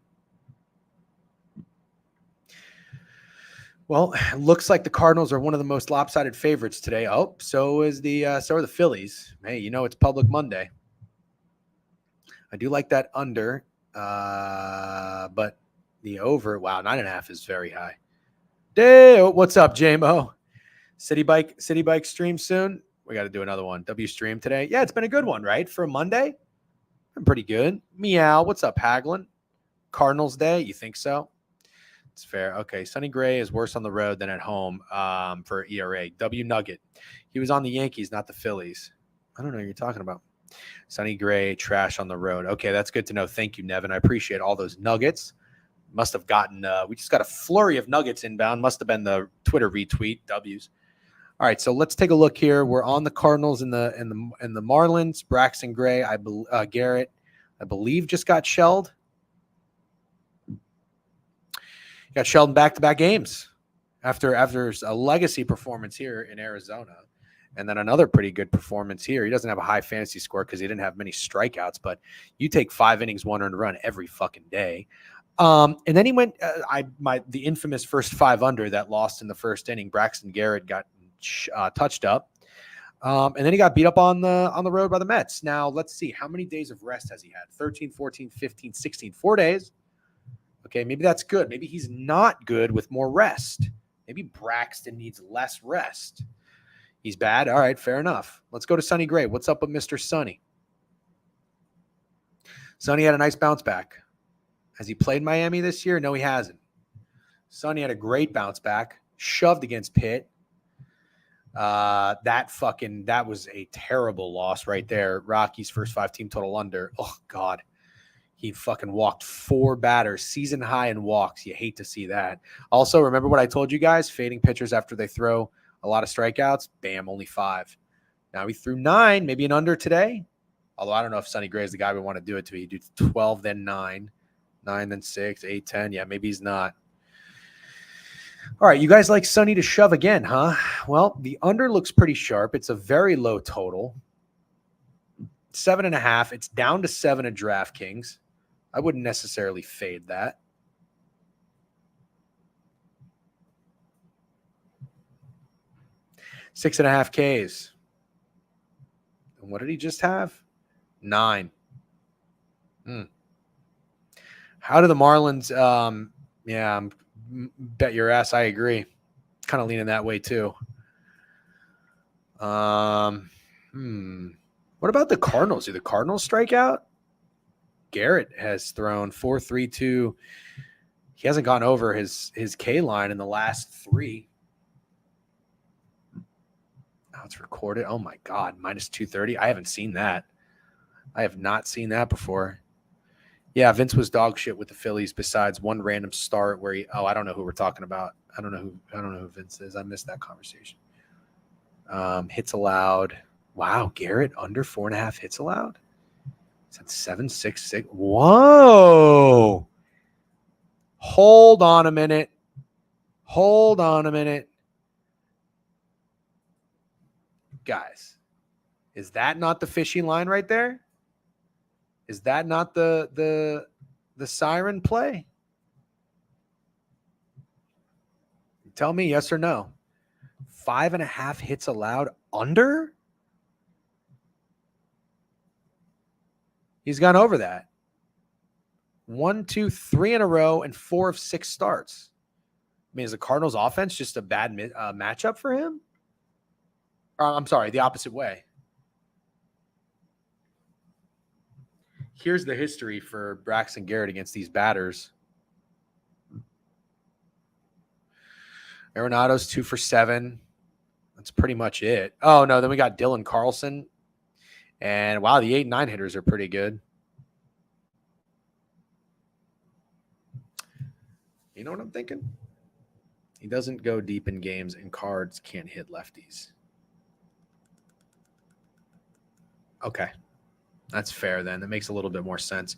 Well, it looks like the Cardinals are one of the most lopsided favorites today. Oh, so are the Phillies. Hey, it's Public Monday. I do like that under, but the over, wow, 9.5 is very high. Dale, what's up, JMO? City Bike stream soon. We got to do another one. W stream today. Yeah, it's been a good one, right? For a Monday, been pretty good. Meow, what's up, Haglin? Cardinals Day, you think so? It's fair. Okay, Sonny Gray is worse on the road than at home for ERA. W Nugget. He was on the Yankees, not the Phillies. I don't know what you're talking about. Sonny Gray, trash on the road. Okay, that's good to know. Thank you, Nevin. I appreciate all those nuggets. Must have gotten we just got a flurry of nuggets inbound. Must have been the Twitter retweet W's. All right, so let's take a look here. We're on the Cardinals and the Marlins. Braxton Gray, Garrett, I believe, just got shelled. Got shelled in back-to-back games after a legacy performance here in Arizona, and then another pretty good performance here. He doesn't have a high fantasy score because he didn't have many strikeouts, but you take 5 innings, 1 earned run every fucking day. And then he went the infamous first 5 under that lost in the first inning. Braxton Garrett got touched up, and then he got beat up on the road by the Mets. Now let's see, how many days of rest has he had? 13, 14, 15, 16, 4 days. Okay, maybe that's good. Maybe he's not good with more rest. Maybe Braxton needs less rest. He's bad. All right, fair enough. Let's go to Sonny Gray. What's up with Mr. Sonny? Sonny had a nice bounce back. Has he played Miami this year? No, he hasn't. Sonny had a great bounce back. Shoved against Pitt. That was a terrible loss right there. Rockies first 5 team total under. Oh, God. He fucking walked 4 batters, season high in walks. You hate to see that. Also, remember what I told you guys? Fading pitchers after they throw a lot of strikeouts. Bam, only 5. Now he threw 9, maybe an under today. Although I don't know if Sonny Gray is the guy we want to do it to. He do 12, then 9, 9, then 6, 8, 10. Yeah, maybe he's not. All right, you guys like Sonny to shove again, huh? Well, the under looks pretty sharp. It's a very low total. 7.5. It's down to 7 at DraftKings. I wouldn't necessarily fade that. $6.5 Ks. And what did he just have? 9. How do the Marlins? Bet your ass. I agree. Kind of leaning that way too. What about the Cardinals? Do the Cardinals strike out? Garrett has thrown 4.32. He hasn't gone over his K line in the last 3. Now it's recorded. Oh my God, minus 230. I haven't seen that. I have not seen that before. Yeah, Vince was dog shit with the Phillies. Besides one random start where I don't know who we're talking about. I don't know who Vince is. I missed that conversation. Hits allowed. Wow, Garrett under 4.5 hits allowed. It's at 7.66. Whoa. Hold on a minute. Guys, is that not the fishy line right there? Is that not the siren play? Tell me yes or no. 5.5 hits allowed under? He's gone over that. 1, 2, 3 in a row and 4 of 6 starts. I mean, is the Cardinals offense just a bad matchup for him? Or, I'm sorry, the opposite way. Here's the history for Braxton Garrett against these batters. Arenado's 2 for 7. That's pretty much it. Oh, no, then we got Dylan Carlson. And, wow, the 8-9 hitters are pretty good. You know what I'm thinking? He doesn't go deep in games, and Cards can't hit lefties. Okay. That's fair then. That makes a little bit more sense.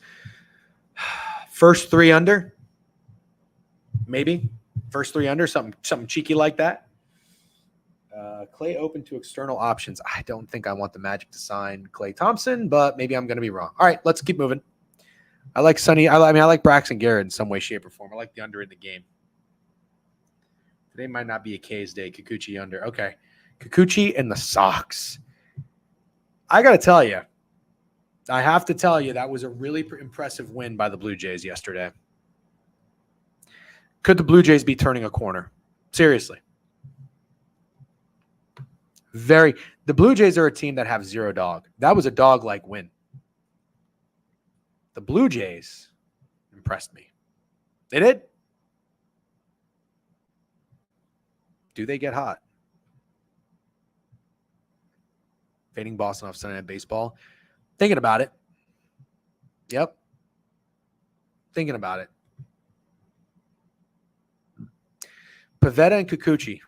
First 3 under? Maybe. First 3 under, something cheeky like that. Clay open to external options. I don't think I want the Magic to sign Clay Thompson, but maybe I'm going to be wrong. All right, let's keep moving. I like Sonny. I like Braxton Garrett in some way, shape, or form. I like the under in the game. Today might not be a K's day. Kikuchi under. Okay. Kikuchi and the Sox. I got to tell you, I have to tell you, that was a really impressive win by the Blue Jays yesterday. Could the Blue Jays be turning a corner? Seriously. The Blue Jays are a team that have 0 dog. That was a dog-like win. The Blue Jays impressed me. They did. Do they get hot? Fading Boston off Sunday Night Baseball. Thinking about it. Yep. Thinking about it. Pivetta and Kikuchi.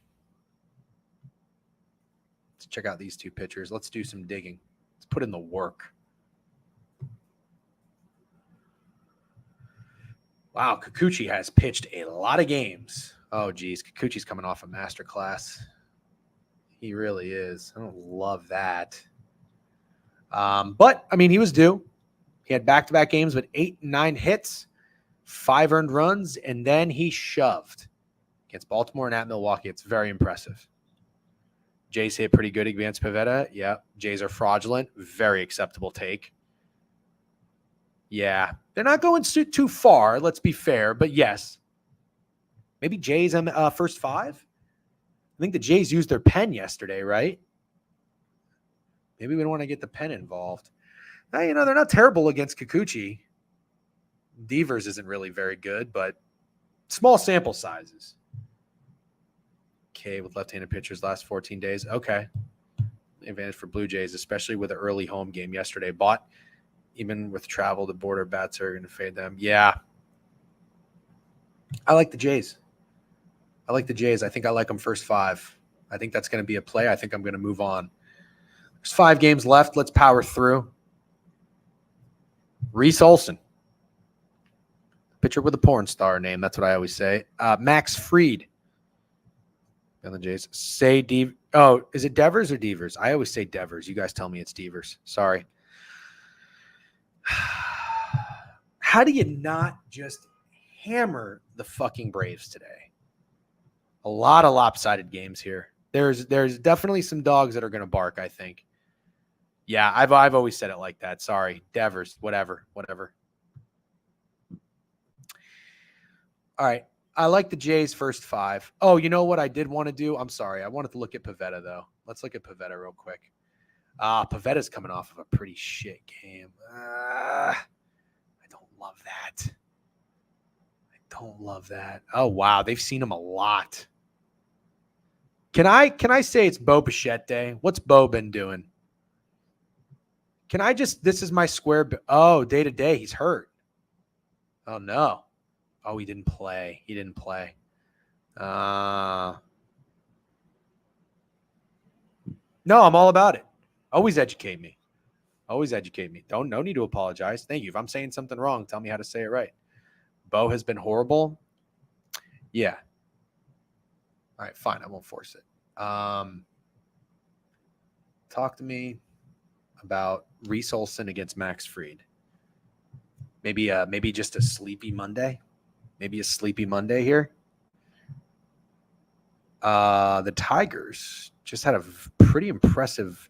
Let's check out these 2 pitchers. Let's do some digging. Let's put in the work. Wow, Kikuchi has pitched a lot of games. Oh, geez. Kikuchi's coming off a masterclass. He really is. I don't love that. But, I mean, he was due. He had back-to-back games with 8 and 9 hits, 5 earned runs, and then he shoved against Baltimore and at Milwaukee. It's very impressive. Jays hit pretty good against Pivetta. Yeah, Jays are fraudulent. Very acceptable take. Yeah, they're not going too far, let's be fair, but yes. Maybe Jays first 5? I think the Jays used their pen yesterday, right? Maybe we don't want to get the pen involved. Now, they're not terrible against Kikuchi. Devers isn't really very good, but small sample sizes. Okay, with left-handed pitchers last 14 days. Okay. Advantage for Blue Jays, especially with an early home game yesterday. But even with travel, the border bats are going to fade them. Yeah. I like the Jays. I think I like them first 5. I think that's going to be a play. I think I'm going to move on. There's 5 games left. Let's power through. Reese Olson. Pitcher with a porn star name. That's what I always say. Max Fried. And the Jays. Is it Devers or Devers? I always say Devers. You guys tell me it's Devers. Sorry. How do you not just hammer the fucking Braves today? A lot of lopsided games here. There's definitely some dogs that are going to bark, I think. Yeah, I've always said it like that. Sorry. Devers, whatever. All right. I like the Jays first 5. Oh, you know what I did want to do? I'm sorry. I wanted to look at Pivetta, though. Let's look at Pivetta real quick. Pavetta's coming off of a pretty shit game. I don't love that. Oh, wow. They've seen him a lot. Can I say it's Bo Bichette Day? What's Bo been doing? This is my square. Day to day. He's hurt. Oh, no. Oh, he didn't play. No, I'm all about it. Always educate me. No need to apologize. Thank you. If I'm saying something wrong, tell me how to say it right. Bo has been horrible. Yeah. All right, fine. I won't force it. Talk to me about Reese Olson against Max Fried. Maybe just a sleepy Monday. Maybe a sleepy Monday here. The Tigers just had a pretty impressive.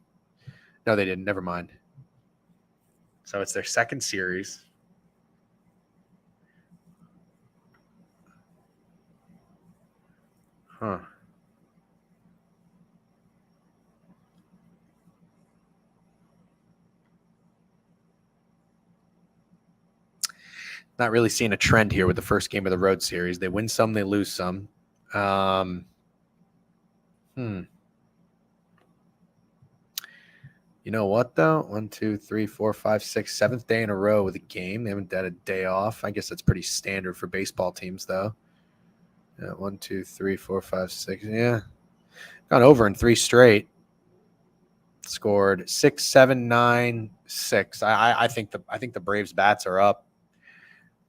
No, they didn't. Never mind. So it's their second series. Huh. Not really seeing a trend here with the first game of the road series. They win some, they lose some. You know what, though? 1, 2, 3, 4, 5, 6, seventh day in a row with a game. They haven't had a day off. I guess that's pretty standard for baseball teams, though. Yeah, 1, 2, 3, 4, 5, 6. Yeah. Gone over in 3 straight. Scored 6, 7, 9, 6. I think the Braves bats are up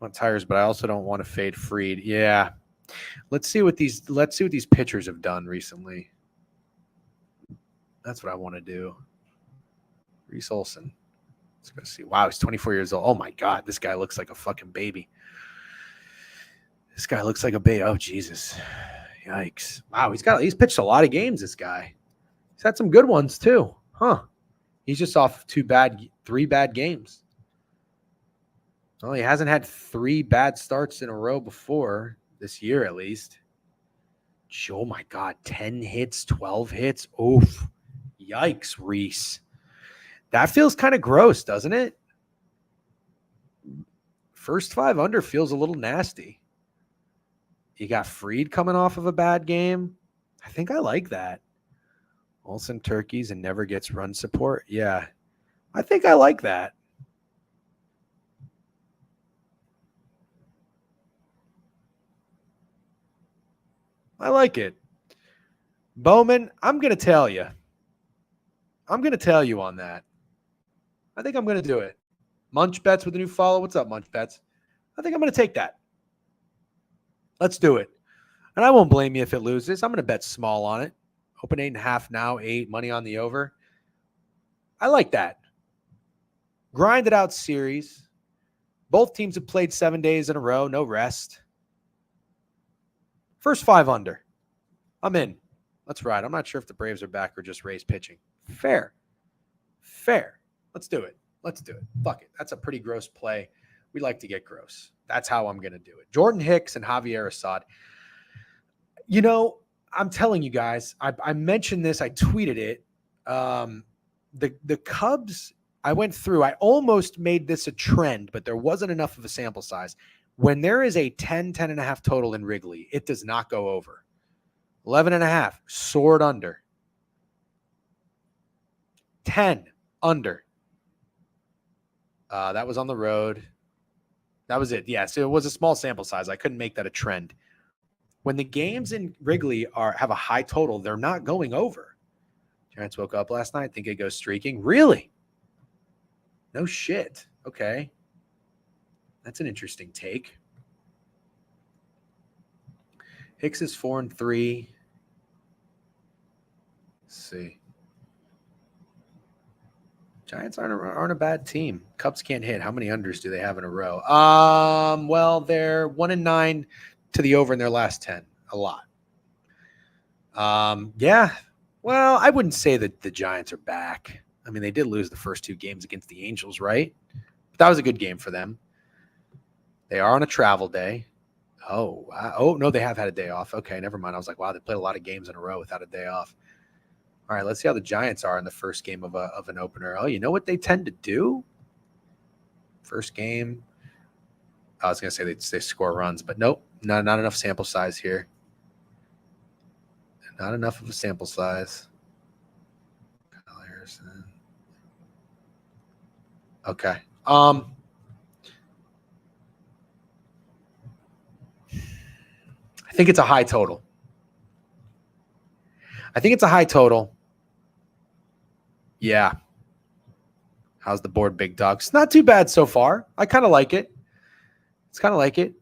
on tires, but I also don't want to fade Fried. Yeah. Let's see what these pitchers have done recently. That's what I want to do. Reese Olson. Let's go see. Wow, he's 24 years old. Oh my God, this guy looks like a fucking baby. This guy looks like a baby. Oh Jesus, yikes! Wow, he's pitched a lot of games. This guy, he's had some good ones too, huh? He's just off 3 bad games. Well, he hasn't had 3 bad starts in a row before this year, at least. Oh my God, 10 hits, 12 hits. Oof, yikes, Reese. That feels kind of gross, doesn't it? First 5 under feels a little nasty. You got Fried coming off of a bad game. I think I like that. Olsen turkeys and never gets run support. Yeah, I think I like that. I like it. Bowman, I'm going to tell you. I'm going to tell you on that. I think I'm going to do it. Munch Bets with a new follow. What's up, Munch Bets? I think I'm going to take that. Let's do it. And I won't blame you if it loses. I'm going to bet small on it. Open 8.5 now, 8, money on the over. I like that. Grind it out series. Both teams have played 7 days in a row, no rest. First 5 under. I'm in. Let's ride. I'm not sure if the Braves are back or just Rays pitching. Fair. Let's do it. Fuck it. That's a pretty gross play. We like to get gross. That's how I'm going to do it. Jordan Hicks and Javier Assad. You know, I'm telling you guys, I mentioned this. I tweeted it. The Cubs, I went through. I almost made this a trend, but there wasn't enough of a sample size. When there is a 10.5 total in Wrigley, it does not go over. 11.5, soared under. 10, under. That was on the road. That was it. Yeah, so it was a small sample size. I couldn't make that a trend. When the games in Wrigley have a high total, they're not going over. Giants woke up last night, think it goes streaking. Really? No shit. Okay. That's an interesting take. Hicks is 4-3. Let's see. Giants aren't a bad team. Cubs can't hit. How many unders do they have in a row? Well, they're 1-9 to the over in their last 10. A lot. Yeah. Well, I wouldn't say that the Giants are back. I mean, they did lose the first 2 games against the Angels, right? But that was a good game for them. They are on a travel day. Oh, no, they have had a day off. Okay, never mind. I was like, wow, they played a lot of games in a row without a day off. All right, let's see how the Giants are in the first game of an opener. Oh, you know what they tend to do? First game. I was going to say they score runs, but nope, not enough sample size here. Not enough of a sample size. Okay. I think it's a high total. Yeah. How's the board, big dog? It's not too bad so far. I kind of like it.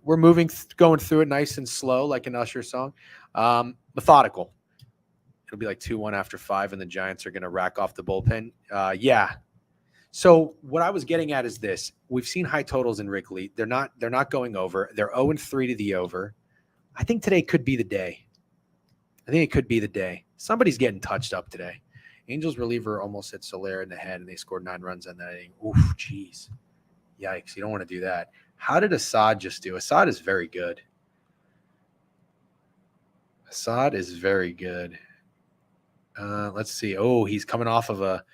We're going through it nice and slow, like an Usher song. Methodical. It'll be like 2-1 after 5, and the Giants are going to rack off the bullpen. Yeah. So what I was getting at is this. We've seen high totals in Wrigley. They're not going over. They're 0-3 to the over. I think today could be the day. I think it could be the day. Somebody's getting touched up today. Angels reliever almost hit Soler in the head, and they scored 9 runs on that inning. Oof, jeez. Yikes. You don't want to do that. How did Assad just do? Assad is very good. Assad is very good. Let's see. Oh, he's coming off of a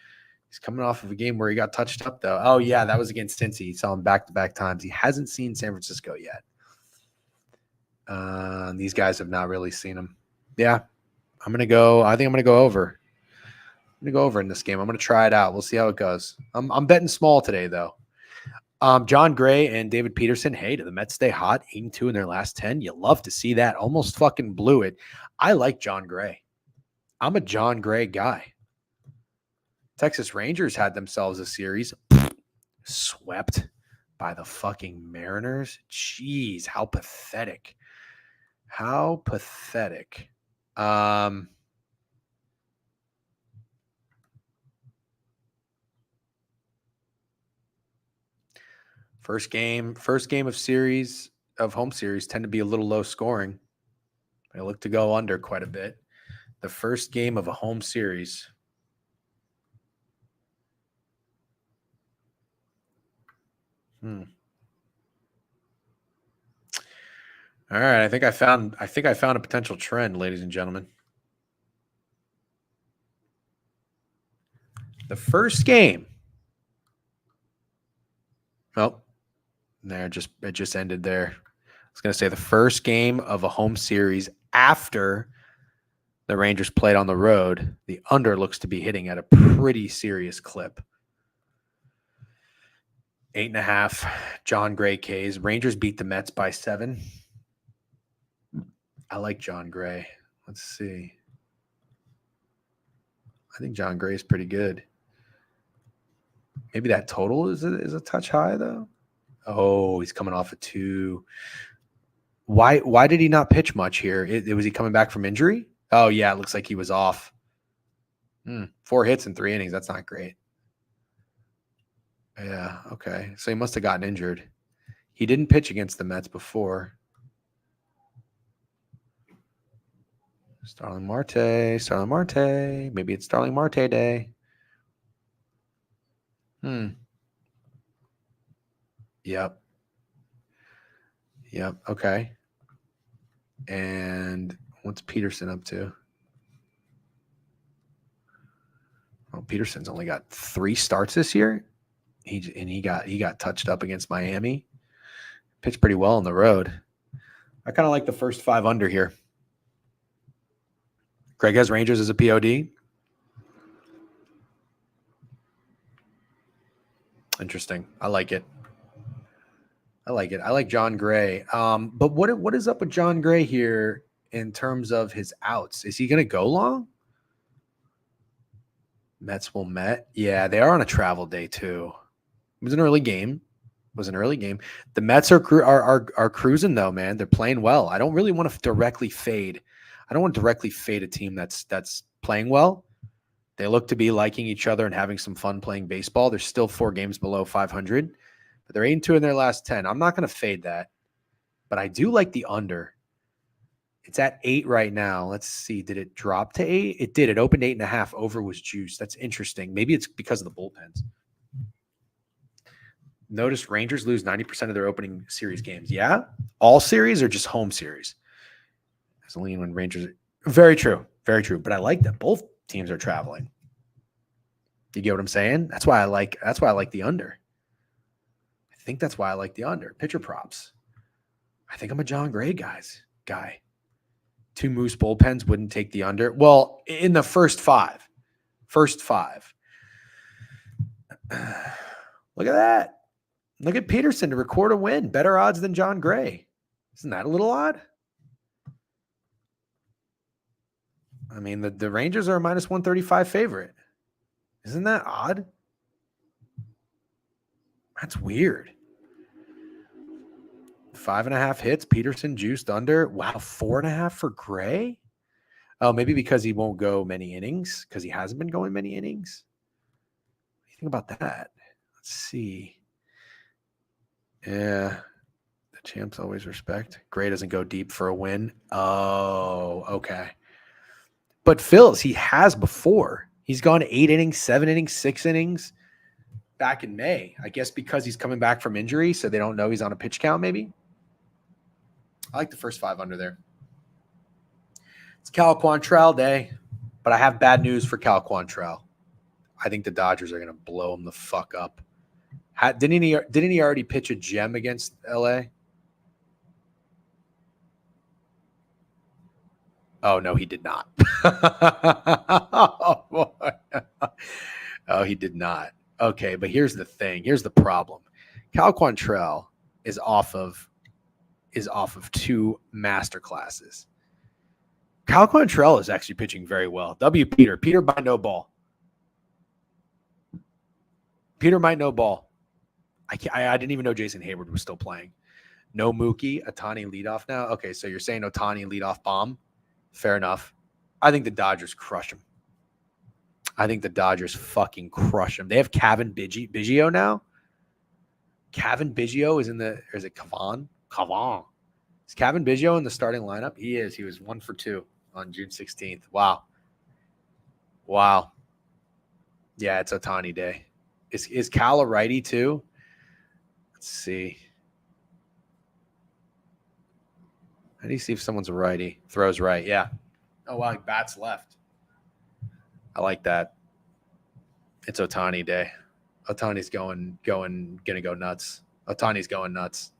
game where he got touched up, though. Oh, yeah, that was against Cincy. He saw him back-to-back times. He hasn't seen San Francisco yet. These guys have not really seen him. Yeah, I think I'm going to go over. I'm going to go over in this game. I'm going to try it out. We'll see how it goes. I'm betting small today, though. John Gray and David Peterson. Hey, do the Mets stay hot? 8-2 in their last 10. You love to see that. Almost fucking blew it. I like John Gray. I'm a John Gray guy. Texas Rangers had themselves a series swept by the fucking Mariners. Jeez, how pathetic. How pathetic. First game of home series tend to be a little low scoring. I look to go under quite a bit. The first game of a home series. All right, I think I found a potential trend, ladies and gentlemen. The first game. Oh, there it just ended there. I was going to say the first game of a home series after the Rangers played on the road, the under looks to be hitting at a pretty serious clip. 8.5, John Gray K's. Rangers beat the Mets by 7. I like John Gray. Let's see. I think John Gray is pretty good. Maybe that total is a touch high, though. Oh, he's coming off a 2. Why did he not pitch much here? Was he coming back from injury? Oh, yeah, it looks like he was off. 4 hits in 3 innings. That's not great. Yeah, okay. So he must have gotten injured. He didn't pitch against the Mets before. Starling Marte. Maybe it's Starling Marte day. Yep. Okay. And what's Peterson up to? Well, Peterson's only got 3 starts this year. He got touched up against Miami. Pitched pretty well on the road. I kind of like the first 5 under here. Greg has Rangers as a POD. Interesting. I like it. I like John Gray. But what is up with John Gray here in terms of his outs? Is he going to go long? Mets will Met. Yeah, they are on a travel day too. It was an early game. The Mets are cruising though, man. They're playing well. I don't really want to directly fade. I don't want to directly fade a team that's playing well. They look to be liking each other and having some fun playing baseball. They're still 4 games below 500, but they're 8-2 in their last 10. I'm not going to fade that, but I do like the under. It's at 8 right now. Let's see. Did it drop to 8? It did. It opened 8.5. Over was juice. That's interesting. Maybe it's because of the bullpens. Notice Rangers lose 90% of their opening series games. Yeah? All series or just home series? It's only when Rangers. Very true. Very true. But I like that both teams are traveling. You get what I'm saying? That's why I like the under. I think that's why I like the under. Pitcher props. I think I'm a John Gray guy. 2 Moose bullpens wouldn't take the under. Well, in the first 5. Look at that. Look at Peterson to record a win. Better odds than John Gray. Isn't that a little odd? I mean, the Rangers are a minus 135 favorite. Isn't that odd? That's weird. 5.5 hits. Peterson juiced under. Wow, 4.5 for Gray? Oh, maybe because he won't go many innings, because he hasn't been going many innings. What do you think about that? Let's see. Yeah. The champs always respect. Gray doesn't go deep for a win. Oh, okay. But Phils, he has before. He's gone 8 innings, 7 innings, 6 innings back in May. I guess because he's coming back from injury, so they don't know he's on a pitch count maybe. I like the first 5 under there. It's Cal Quantrill day, but I have bad news for Cal Quantrill. I think the Dodgers are going to blow him the fuck up. Didn't he already pitch a gem against LA? Oh, no, he did not. Oh, he did not. Okay, but here's the thing. Here's the problem. Cal Quantrill is off of 2 master classes. Cal Quantrill is actually pitching very well. Peter by no ball. Peter might no ball. I didn't even know Jason Hayward was still playing. No Mookie, Ohtani leadoff now. Okay, so you're saying Ohtani leadoff bomb. Fair enough. I think the Dodgers crush him. I think the Dodgers fucking crush him. They have Kevin Biggio now. Kevin Biggio is in the, or is it Cavan? Is Kevin Biggio in the starting lineup? He is. He was 1 for 2 on June 16th. Wow. Yeah, it's Ohtani day. Is Cal a righty too? Let's see. How do you see if someone's a righty? Throws right, yeah. Oh, wow, he bats left. I like that. It's Ohtani day. Ohtani's gonna go nuts. Ohtani's going nuts.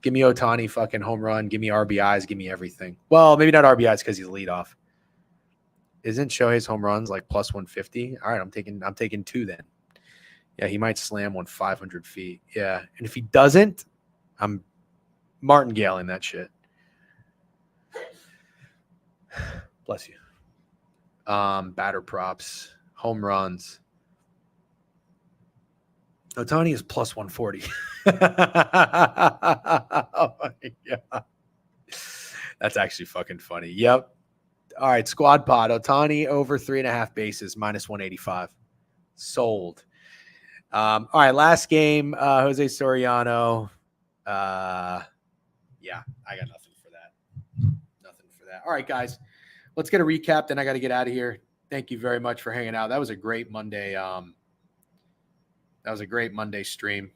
Give me Ohtani fucking home run. Give me RBIs. Give me everything. Well, maybe not RBIs because he's leadoff. Isn't Shohei's home runs like plus 150? All right, I'm taking 2 then. Yeah, he might slam one 500 feet. Yeah, and if he doesn't, I'm martingaling that shit. Bless you. Batter props, home runs. Ohtani is plus 140. Oh my God. That's actually fucking funny. Yep. All right, squad pod. Ohtani over 3.5 bases, minus 185. Sold. All right, last game, Jose Soriano. Yeah, I got nothing for that. All right, guys, let's get a recap. Then I got to get out of here. Thank you very much for hanging out. That was a great Monday. Stream.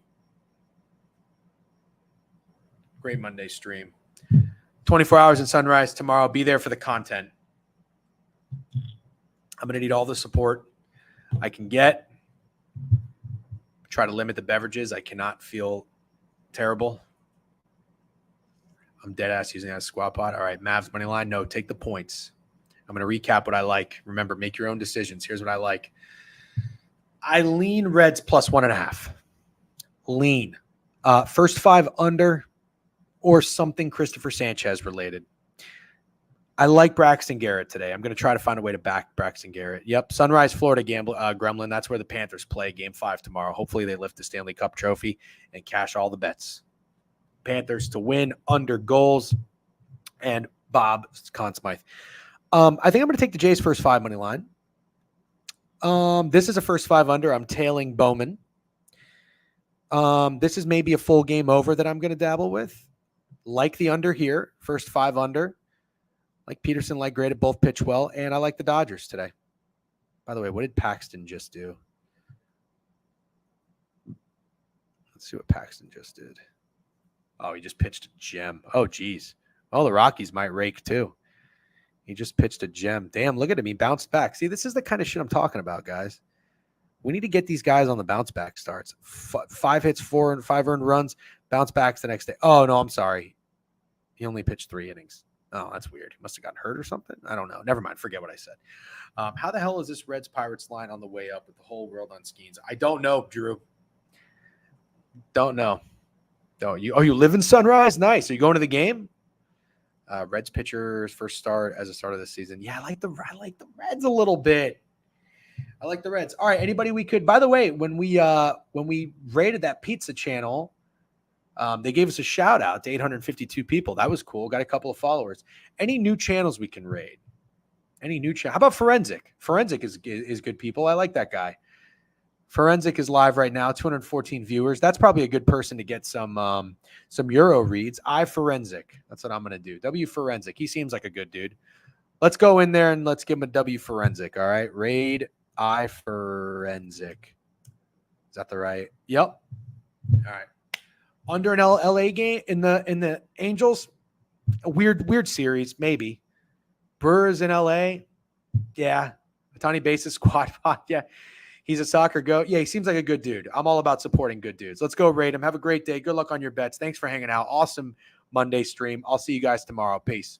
Great Monday stream. 24 hours in Sunrise tomorrow. Be there for the content. I'm going to need all the support I can get. Try to limit the beverages. I cannot feel terrible. I'm dead ass using that as squad pod. All right, Mavs money line. No, take the points. I'm going to recap what I like. Remember, make your own decisions. Here's what I like. I lean Reds plus 1.5. Lean. First 5 under or something Christopher Sanchez related. I like Braxton Garrett today. I'm going to try to find a way to back Braxton Garrett. Yep. Sunrise, Florida Gremlin. That's where the Panthers play Game 5 tomorrow. Hopefully they lift the Stanley Cup trophy and cash all the bets. Panthers to win, under goals, and Bob Conn Smythe. I think I'm going to take the Jays first 5 money line. This is a first 5 under. I'm tailing Bowman. This is maybe a full game over that I'm going to dabble with. Like the under here, first 5 under. Like Peterson, like Graded, both pitch well, and I like the Dodgers today. By the way, what did Paxton just do? Let's see what Paxton just did. Oh, he just pitched a gem. Oh, geez. Oh, the Rockies might rake too. He just pitched a gem. Damn, look at him. He bounced back. See, this is the kind of shit I'm talking about, guys. We need to get these guys on the bounce back starts. 5 hits, 4 and 5 earned runs, bounce backs the next day. Oh, no, I'm sorry. He only pitched 3 innings. Oh, that's weird. He must have gotten hurt or something. I don't know. Never mind. Forget what I said. How the hell is this Reds Pirates line on the way up with the whole world on skis? I don't know, Drew. Don't know. Don't you? Oh, you live in Sunrise? Nice. Are you going to the game? Reds pitcher's first start as a start of the season. Yeah, I like the Reds a little bit. I like the Reds. All right. Anybody we could. By the way, when we rated that pizza channel. They gave us a shout out to 852 people. That was cool. Got a couple of followers. Any new channels we can raid? Any new channel? How about Forensic? Forensic is good people. I like that guy. Forensic is live right now. 214 viewers. That's probably a good person to get some Euro reads. Forensic. That's what I'm gonna do. W Forensic. He seems like a good dude. Let's go in there and let's give him a W forensic. All right. Raid I forensic. Is that the right? Yep. All right. Under an LA game in the Angels, a weird series, maybe. Brewers in LA, yeah. Tony Basis squad pot, yeah. He's a soccer goat. Yeah, he seems like a good dude. I'm all about supporting good dudes. Let's go rate him. Have a great day. Good luck on your bets. Thanks for hanging out. Awesome Monday stream. I'll see you guys tomorrow. Peace.